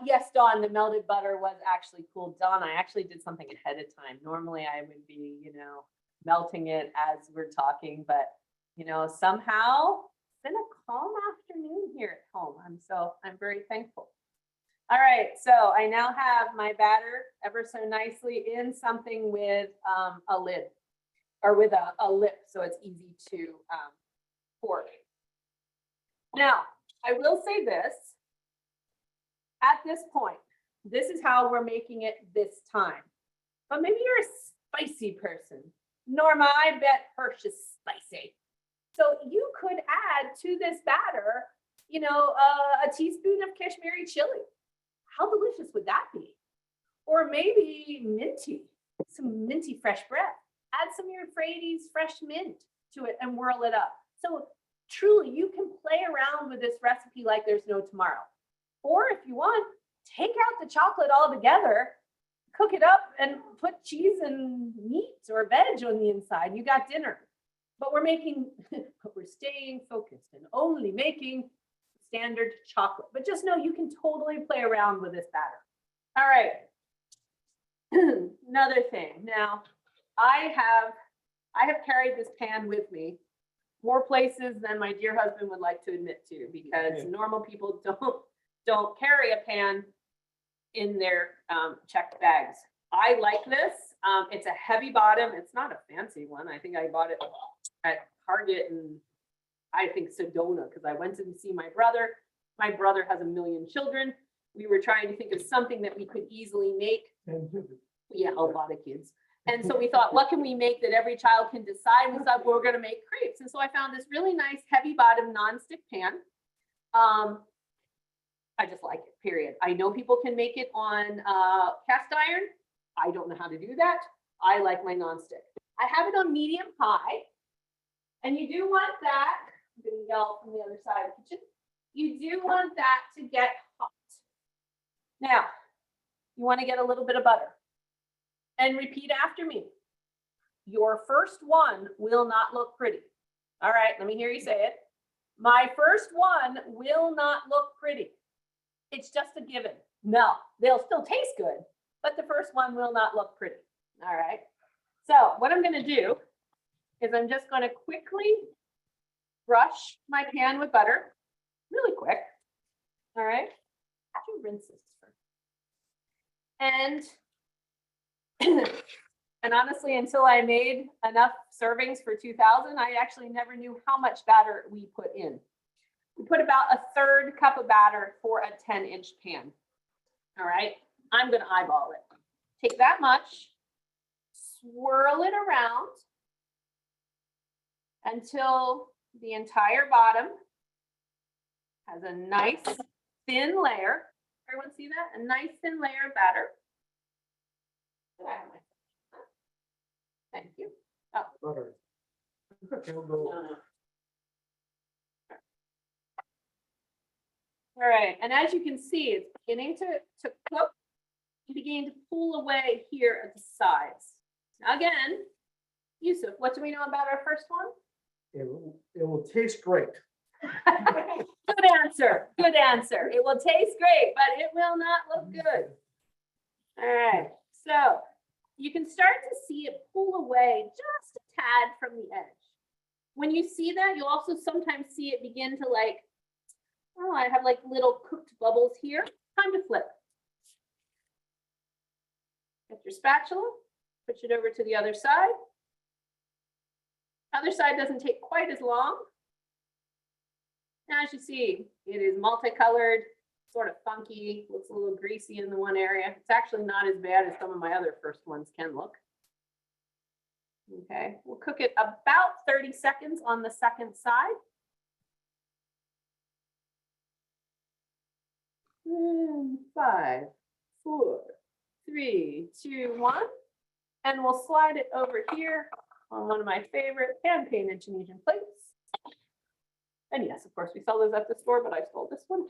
Yes, Dawn, the melted butter was actually cool. Dawn, I actually did something ahead of time. Normally I would be, melting it as we're talking, but somehow it's been a calm afternoon here at home. I'm very thankful. All right, so I now have my batter ever so nicely in something with a lid or with a lip, so it's easy to pour. Now, I will say this. At this point, this is how we're making it this time. But maybe you're a spicy person. Norma, I bet Hirsch is spicy. So you could add to this batter, a teaspoon of Kashmiri chili. How delicious would that be? Or maybe some minty fresh bread. Add some of your Frady's fresh mint to it and whirl it up. So truly, you can play around with this recipe like there's no tomorrow. Or if you want, take out the chocolate altogether, cook it up and put cheese and meat or veg on the inside. You got dinner. But we're staying focused and only making standard chocolate. But just know you can totally play around with this batter. All right. Another thing. Now, I have carried this pan with me more places than my dear husband would like to admit to, because normal people don't carry a pan in their checked bags. I like this. It's a heavy bottom. It's not a fancy one. I think I bought it at Target and I think Sedona because I went to see my brother. My brother has a million children. We were trying to think of something that we could easily make. Yeah, a lot of kids. And so we thought, what can we make that every child can decide? We thought we're going to make crepes. And so I found this really nice heavy bottom nonstick pan. I just like it, period. I know people can make it on cast iron. I don't know how to do that. I like my nonstick. I have it on medium high. And you do want that, I'm going to yell from the other side of the kitchen. You do want that to get hot. Now, you want to get a little bit of butter. And repeat after me. Your first one will not look pretty. All right, let me hear you say it. My first one will not look pretty. It's just a given. No, they'll still taste good, but the first one will not look pretty. All right. So what I'm going to do is I'm just going to quickly brush my pan with butter, really quick. All right. How do you rinse this first? And honestly, until I made enough servings for 2000, I actually never knew how much batter we put in. We put about a third cup of batter for a 10-inch pan. All right, I'm going to eyeball it. Take that much, swirl it around until the entire bottom has a nice thin layer. Everyone see that? A nice thin layer of batter. Thank you. Oh. Butter. All right, and as you can see, it's beginning to cook. You begin to pull away here at the sides. Now again, Yusuf, what do we know about our first one? It will taste great. Good answer. Good answer. It will taste great, but it will not look good. All right, so you can start to see it pull away just a tad from the edge. When you see that, you'll also sometimes see it begin to like, oh, I have like little cooked bubbles here. Time to flip. Get your spatula, push it over to the other side. Other side doesn't take quite as long. As you see, it is multicolored, sort of funky, looks a little greasy in the one area. It's actually not as bad as some of my other first ones can look. Okay, we'll cook it about 30 seconds on the second side. And 5, 4, 3, 2, 1. And we'll slide it over here on one of my favorite hand-painted Tunisian plates. And yes, of course, we sell those at the store, but I stole this one.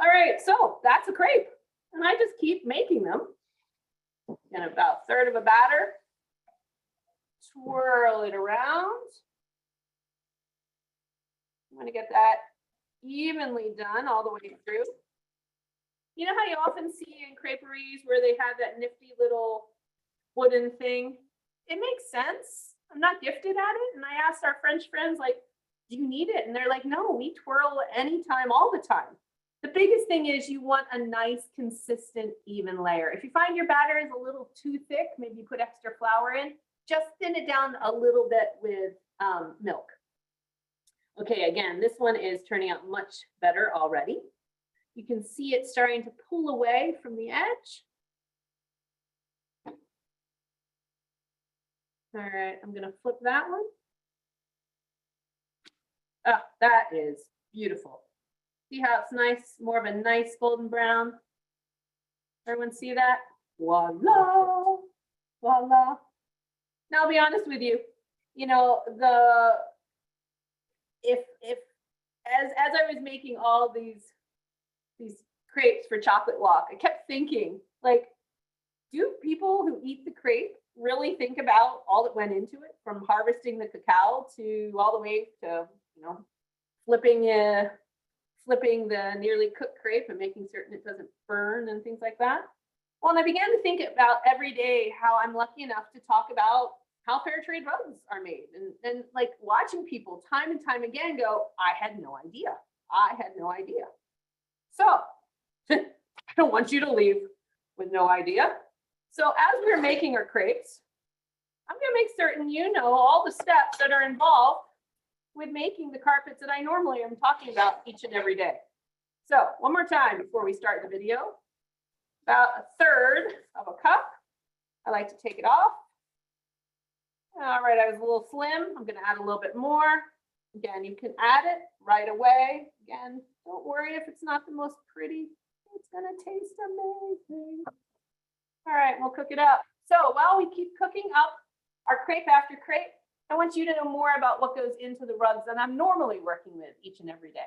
All right, so that's a crepe. And I just keep making them. And about a third of a batter. Swirl it around. I'm going to get that evenly done all the way through. You know how you often see in creperies where they have that nifty little wooden thing? It makes sense. I'm not gifted at it. And I asked our French friends, like, do you need it? And they're like, no, we twirl anytime, all the time. The biggest thing is you want a nice, consistent, even layer. If you find your batter is a little too thick, maybe you put extra flour in, just thin it down a little bit with milk. Okay, again, this one is turning out much better already. You can see it starting to pull away from the edge. All right, I'm gonna flip that one. Oh, that is beautiful. See how it's nice, more of a nice golden brown? Everyone see that? Voila, voila. Now, I'll be honest with you, you know, as I was making all these crepes for Chocolate Walk, I kept thinking, like, do people who eat the crepe really think about all that went into it, from harvesting the cacao to all the way to, you know, flipping the nearly cooked crepe and making certain it doesn't burn and things like that? Well, and I began to think about every day how I'm lucky enough to talk about how fair trade rugs are made, and like watching people time and time again go, I had no idea. I had no idea. So I don't want you to leave with no idea. So as we're making our crepes, I'm gonna make certain you know all the steps that are involved with making the carpets that I normally am talking about each and every day. So one more time before we start the video. About a third of a cup. I like to take it off. All right, I was a little slim. I'm gonna add a little bit more. Again, you can add it right away. Again, don't worry if it's not the most pretty. It's gonna taste amazing. All right, we'll cook it up. So while we keep cooking up our crepe after crepe, I want you to know more about what goes into the rugs that I'm normally working with each and every day.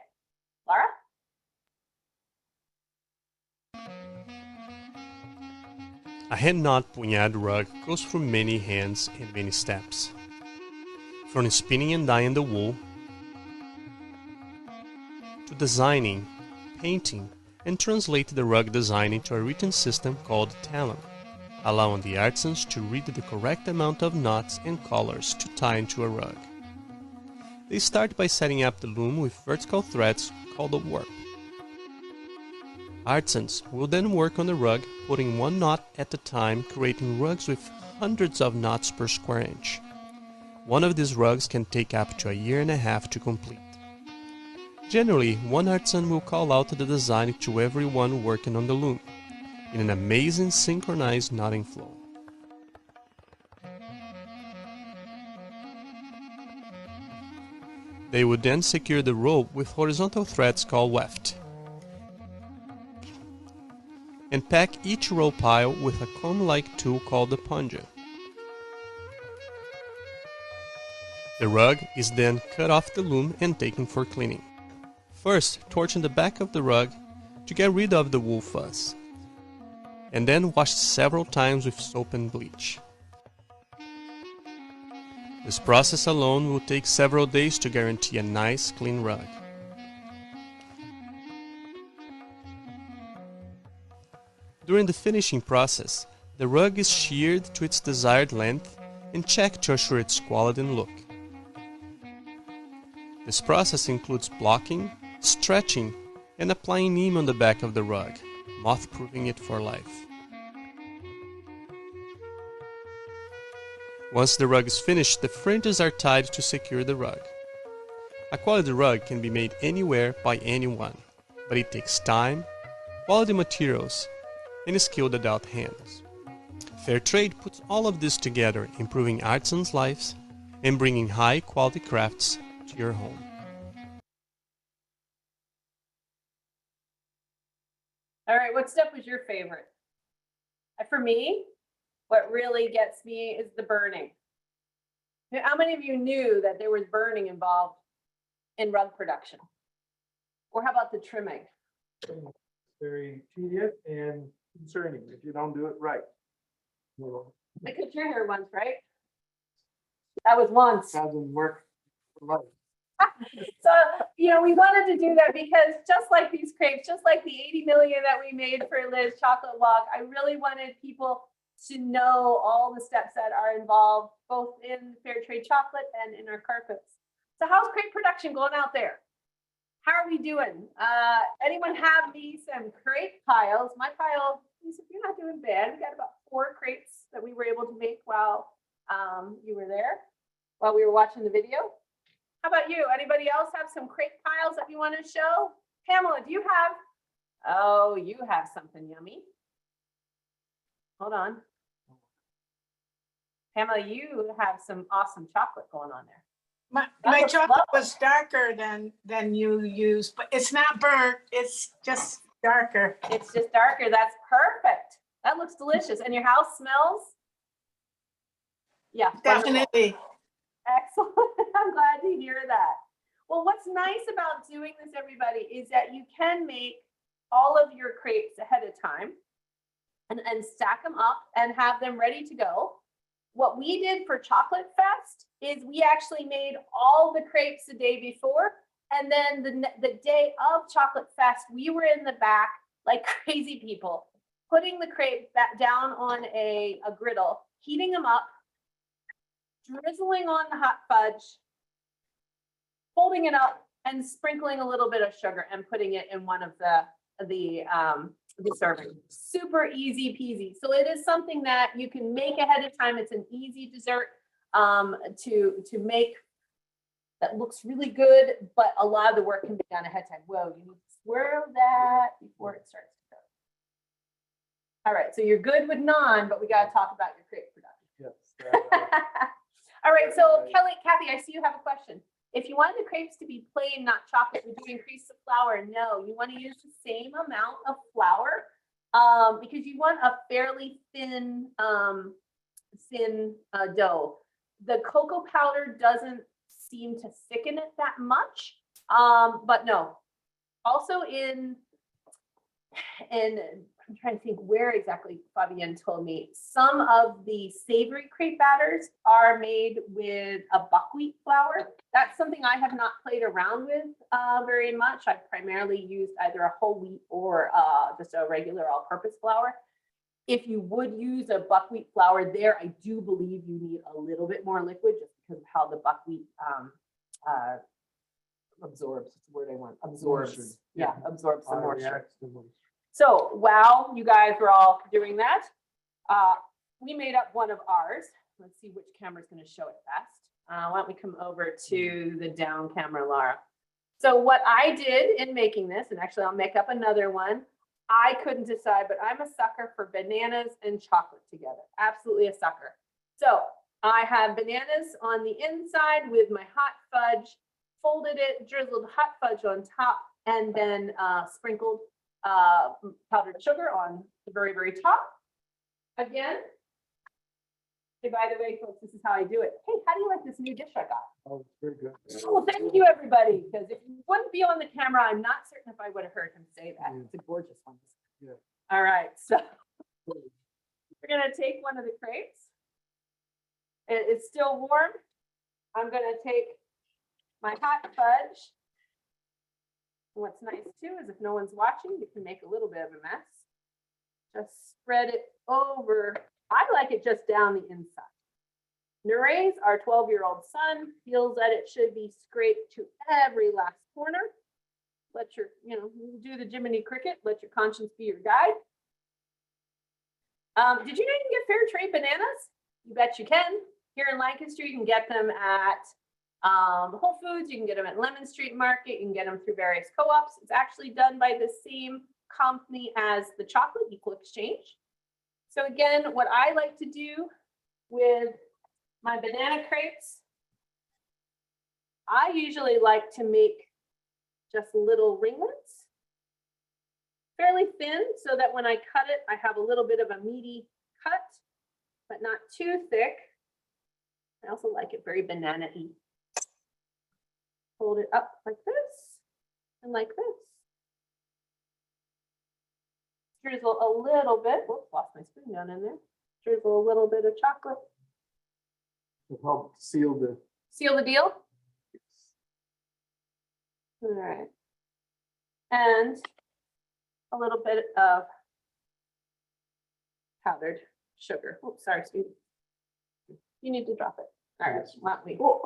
Laura? A hand-knot Bunyaad rug goes through many hands and many steps. From spinning and dyeing the wool, to designing, painting, and translate the rug design into a written system called talon, allowing the artisans to read the correct amount of knots and collars to tie into a rug. They start by setting up the loom with vertical threads called a warp. Artisans will then work on the rug, putting one knot at a time, creating rugs with hundreds of knots per square inch. One of these rugs can take up to a year and a half to complete. Generally, one artisan will call out the design to everyone working on the loom, in an amazing synchronized knotting flow. They would then secure the rope with horizontal threads called weft, and pack each row pile with a comb-like tool called the bunyaad. The rug is then cut off the loom and taken for cleaning. First, torching the back of the rug to get rid of the wool fuzz, and then washed several times with soap and bleach. This process alone will take several days to guarantee a nice, clean rug. During the finishing process, the rug is sheared to its desired length and checked to assure its quality and look. This process includes blocking, stretching, and applying neem on the back of the rug, moth-proofing it for life. Once the rug is finished, the fringes are tied to secure the rug. A quality rug can be made anywhere by anyone, but it takes time, quality materials, and skilled adult hands. Fair trade puts all of this together, improving artisans' lives and bringing high-quality crafts to your home. All right, what step was your favorite? For me, what really gets me is the burning. How many of you knew that there was burning involved in rug production? Or how about the trimming? Very tedious and concerning if you don't do it right. Well, I cut your hair once, right? That was once. doesn't work for life. So, we wanted to do that because just like these crepes, just like the 80 million that we made for Liz Chocolate Walk, I really wanted people to know all the steps that are involved, both in fair trade chocolate and in our carpets. So how's crepe production going out there? How are we doing? Anyone have me some crepe piles? My pile, you're not doing bad. We got about 4 crepes that we were able to make while you were there, while we were watching the video. How about you? Anybody else have some crepe piles that you want to show? Pamela, do you have? Oh, you have something yummy. Hold on. Pamela, you have some awesome chocolate going on there. My looks chocolate lovely. was darker than you used, but it's not burnt. It's just darker. It's just darker. That's perfect. That looks delicious. And your house smells? Yeah. wonderful. Definitely. Excellent. I'm glad to hear that. Well, what's nice about doing this, everybody, is that you can make all of your crepes ahead of time and stack them up and have them ready to go. What we did for Chocolate Fest is we actually made all the crepes the day before. And then the day of Chocolate Fest, we were in the back like crazy people, putting the crepe down on a griddle, heating them up, drizzling on the hot fudge, folding it up, and sprinkling a little bit of sugar and putting it in one of the the serving. Super easy peasy. So it is something that you can make ahead of time. It's an easy dessert to make that looks really good, but a lot of the work can be done ahead of time. Whoa, you need to swirl that before it starts to cook. All right, so you're good with naan, but we got to talk about your crepe production. Yes. All right, so Kelly, Kathy, I see you have a question. If you wanted the crepes to be plain, not chocolate, would you increase the flour? No, you want to use the same amount of flour because you want a fairly thin, dough. The cocoa powder doesn't seem to thicken it that much, but no. Also I'm trying to think where exactly Fabienne told me. Some of the savory crepe batters are made with a buckwheat flour. That's something I have not played around with very much. I've primarily used either a whole wheat or just a regular all-purpose flour. If you would use a buckwheat flour there, I do believe you need a little bit more liquid just because of how the buckwheat absorbs. It's the word I want. Absorbs. Yeah, absorbs the moisture. So while you guys were all doing that, we made up one of ours. Let's see which camera's going to show it best. Why don't we come over to the down camera, Laura? So what I did in making this, and actually I'll make up another one, I couldn't decide, but I'm a sucker for bananas and chocolate together. Absolutely a sucker. So I have bananas on the inside with my hot fudge, folded it, drizzled hot fudge on top, and then sprinkled powdered sugar on the very, very top. Again, hey, by the way, folks, this is how I do it. Hey, how do you like this new dish I got? Oh, it's very good. Oh, thank you, everybody. Because if you wouldn't be on the camera, I'm not certain if I would have heard him say that. It's a gorgeous one. Yeah. All right, so we're gonna take one of the crepes. It's still warm. I'm gonna take my hot fudge. What's nice too is if no one's watching, you can make a little bit of a mess. Just spread it over. I like it just down the inside. Nerez, our 12-year-old son, feels that it should be scraped to every last corner. Let your, do the Jiminy Cricket, let your conscience be your guide. Did you know you can get fair trade bananas? You bet you can. Here in Lancaster, you can get them at Whole Foods, you can get them at Lemon Street Market, you can get them through various co-ops. It's actually done by the same company as the chocolate, Equal Exchange. So again, what I like to do with my banana crepes, I usually like to make just little ringlets, fairly thin, so that when I cut it, I have a little bit of a meaty cut, but not too thick. I also like it very banana-y. Hold it up like this and like this. Drizzle a little bit. Whoops, lost my spoon down in there. Drizzle a little bit of chocolate. To help seal the. Seal the deal. All right. And a little bit of powdered sugar. Oops, sorry, sweetie. You need to drop it. All right, not me. Whoa.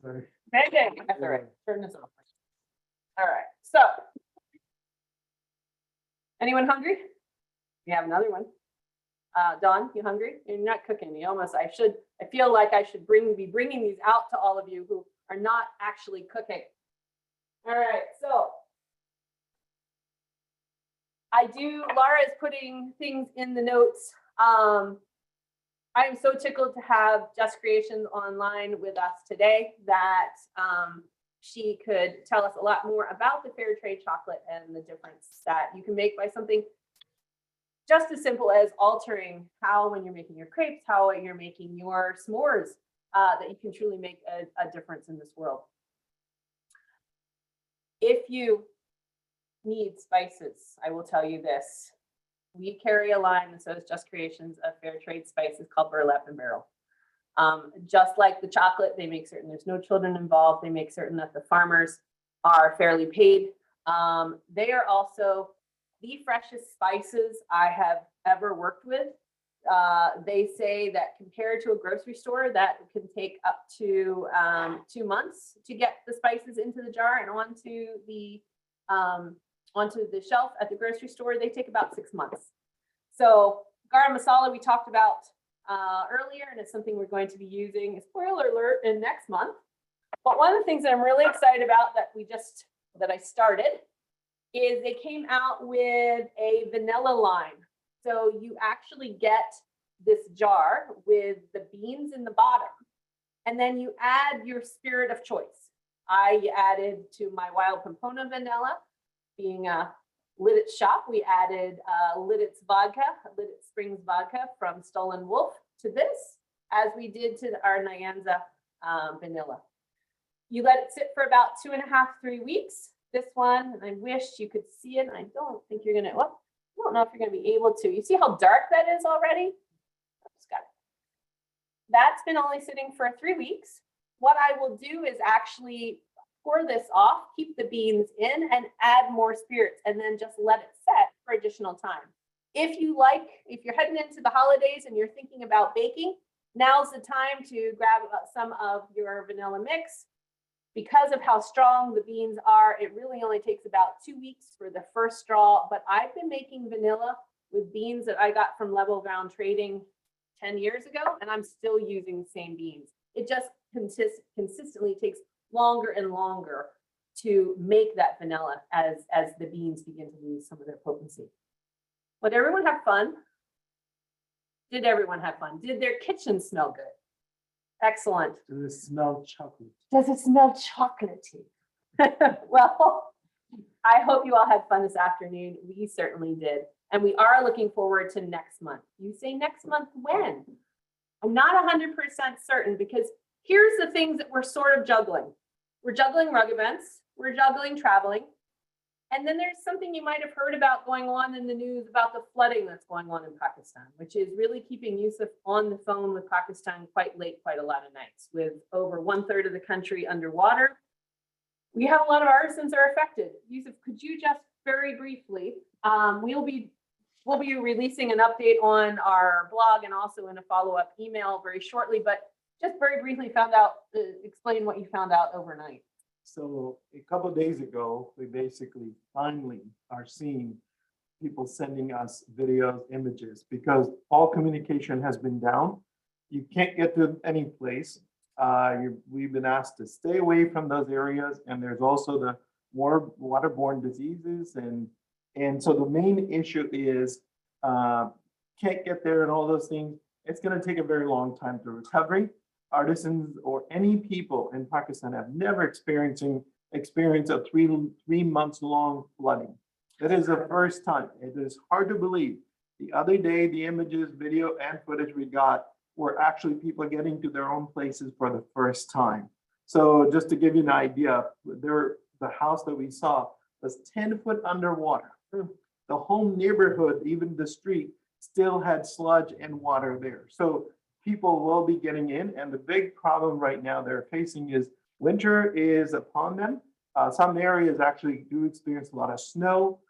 Sorry. Okay, that's all right. Turn this off. All right, so. Anyone hungry? We have another one. Dawn, you hungry? You're not cooking. You almost, I feel like I should be bringing these out to all of you who are not actually cooking. All right, so. Laura is putting things in the notes. I am so tickled to have Just Creations online with us today that she could tell us a lot more about the fair trade chocolate and the difference that you can make by something just as simple as altering how, when you're making your crepes, how you're making your s'mores, that you can truly make a difference in this world. If you need spices, I will tell you this. We carry a line that says Just Creations of fair trade spices called Burlap and Barrel. Just like the chocolate, they make certain there's no children involved. They make certain that the farmers are fairly paid. They are also the freshest spices I have ever worked with. They say that compared to a grocery store, that can take up to 2 months to get the spices into the jar and onto the onto the shelf at the grocery store, they take about 6 months. So garam masala we talked about earlier, and it's something we're going to be using, spoiler alert, in next month. But one of the things that I'm really excited about that I started is they came out with a vanilla line. So you actually get this jar with the beans in the bottom, and then you add your spirit of choice. I added to my Wild Pompona vanilla, being a Lidditz shop, we added Lidditz vodka, Lidditz Springs vodka from Stolen Wolf to this, as we did to our Nyanza vanilla. You let it sit for about 2.5, 3 weeks. This one, and I wish you could see it. I don't think you're gonna, well, I don't know if you're gonna be able to. You see how dark that is already? Just got it. That's been only sitting for 3 weeks. What I will do is actually pour this off, keep the beans in, and add more spirits, and then just let it set for additional time. If you're heading into the holidays and you're thinking about baking, now's the time to grab some of your vanilla mix. Because of how strong the beans are, it really only takes about 2 weeks for the first straw, but I've been making vanilla with beans that I got from Level Ground Trading 10 years ago, and I'm still using the same beans. It just consistently takes longer and longer to make that vanilla as the beans begin to lose some of their potency. But everyone have fun? Did everyone have fun? Did their kitchen smell good? Excellent. Does it smell chocolate? Does it smell chocolatey? Well, I hope you all had fun this afternoon. We certainly did. And we are looking forward to next month. You say next month when? I'm not 100% certain, because here's the things that we're sort of juggling. We're juggling rug events. We're juggling traveling. And then there's something you might have heard about going on in the news about the flooding that's going on in Pakistan, which is really keeping Yusuf on the phone with Pakistan quite late, quite a lot of nights, with over 1/3 of the country underwater. We have a lot of artisans that are affected. Yusuf, could you just very briefly, we'll be releasing an update on our blog and also in a follow-up email very shortly, but just very briefly explain what you found out overnight. So a couple of days ago, we basically finally are seeing people sending us videos, images, because all communication has been down. You can't get to any place. We've been asked to stay away from those areas, and there's also the more waterborne diseases, and so the main issue is can't get there and all those things. It's going to take a very long time to recovery. Artisans or any people in Pakistan have never experienced a three months long flooding. That is the first time. It is hard to believe. The other day, the images, video, and footage we got were actually people getting to their own places for the first time. So just to give you an idea, the house that we saw was 10 foot underwater. The whole neighborhood, even the street, still had sludge and water there. So people will be getting in, and the big problem right now they're facing is winter is upon them. Some areas actually do experience a lot of snow.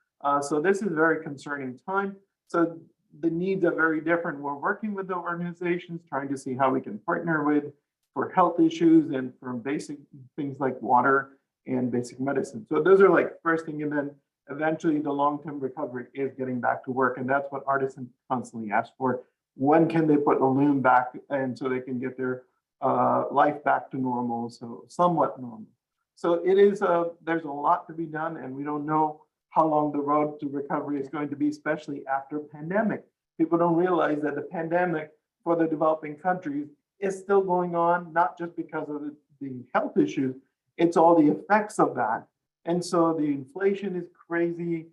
So this is a very concerning time. So the needs are very different. We're working with the organizations, trying to see how we can partner with for health issues and for basic things like water and basic medicine. So those are like first thing, and then eventually the long-term recovery is getting back to work. And that's what artisans constantly ask for. When can they put the loom back and so they can get their life back to normal, so somewhat normal. So it is there's a lot to be done, and we don't know how long the road to recovery is going to be, especially after pandemic. People don't realize that the pandemic for the developing countries is still going on, not just because of the health issues, it's all the effects of that. And so the inflation is crazy.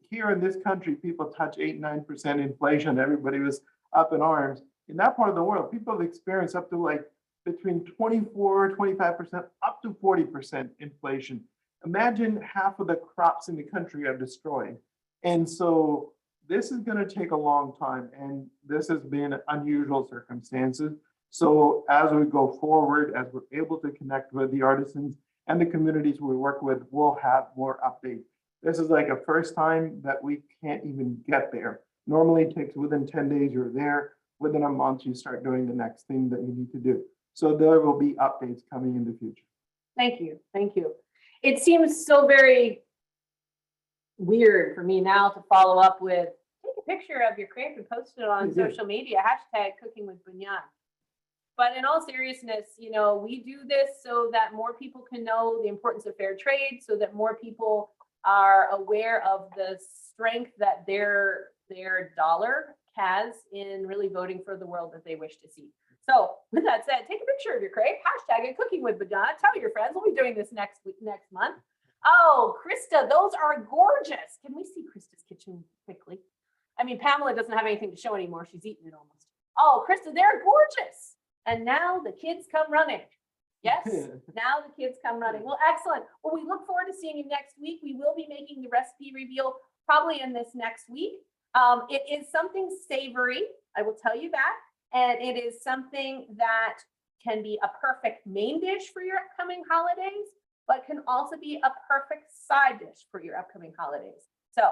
Here in this country, people touch 8-9% inflation. Everybody was up in arms. In that part of the world, people have experienced up to like between 24-25%, up to 40% inflation. Imagine half of the crops in the country are destroyed. And so this is going to take a long time, and this has been unusual circumstances. So as we go forward, as we're able to connect with the artisans and the communities we work with, we'll have more updates. This is like a first time that we can't even get there. Normally it takes within 10 days, you're there. Within a month, you start doing the next thing that you need to do. So there will be updates coming in the future. Thank you. Thank you. It seems so very weird for me now to follow up with, take a picture of your crepe and post it on social media, hashtag cooking with Bunyaad. But in all seriousness, you know, we do this so that more people can know the importance of fair trade, so that more people are aware of the strength that their dollar has in really voting for the world that they wish to see. So with that said, take a picture of your crepe, hashtag it cooking with Bunyaad, tell your friends. We'll be doing this next month. Oh, Krista, those are gorgeous. Can we see Krista's kitchen quickly? I mean, Pamela doesn't have anything to show anymore. She's eaten it almost. Oh, Krista, they're gorgeous. And now the kids come running. Yes, now the kids come running. Well, excellent. Well, we look forward to seeing you next week. We will be making the recipe reveal probably in this next week. It is something savory, I will tell you that. And it is something that can be a perfect main dish for your upcoming holidays, but can also be a perfect side dish for your upcoming holidays. So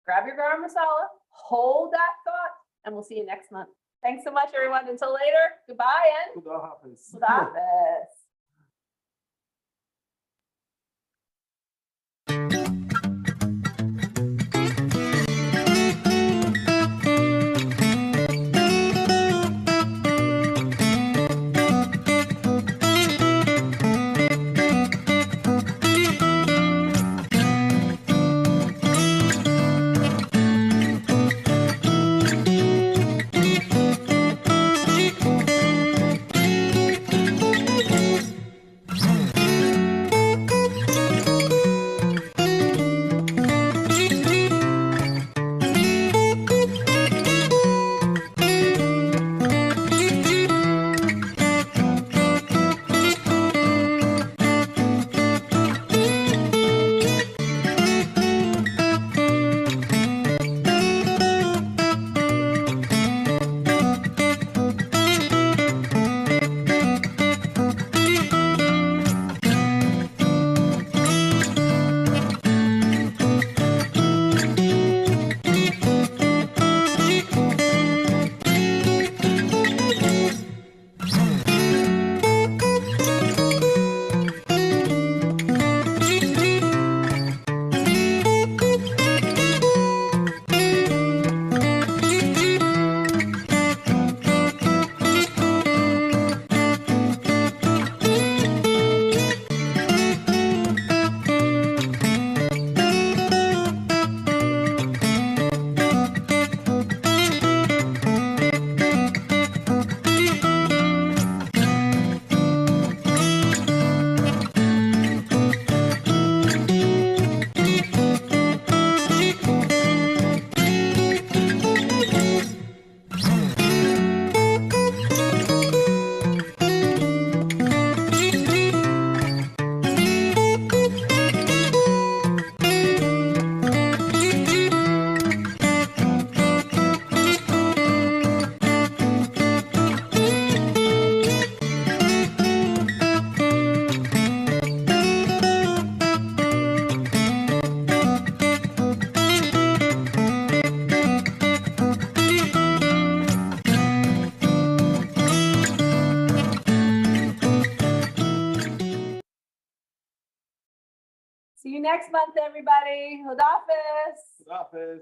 grab your garam masala, hold that thought, and we'll see you next month. Thanks so much, everyone. Until later, goodbye and Khuda Hafiz. Khuda Hafiz. See you next month, everybody. Khuda Hafiz. Khuda Hafiz.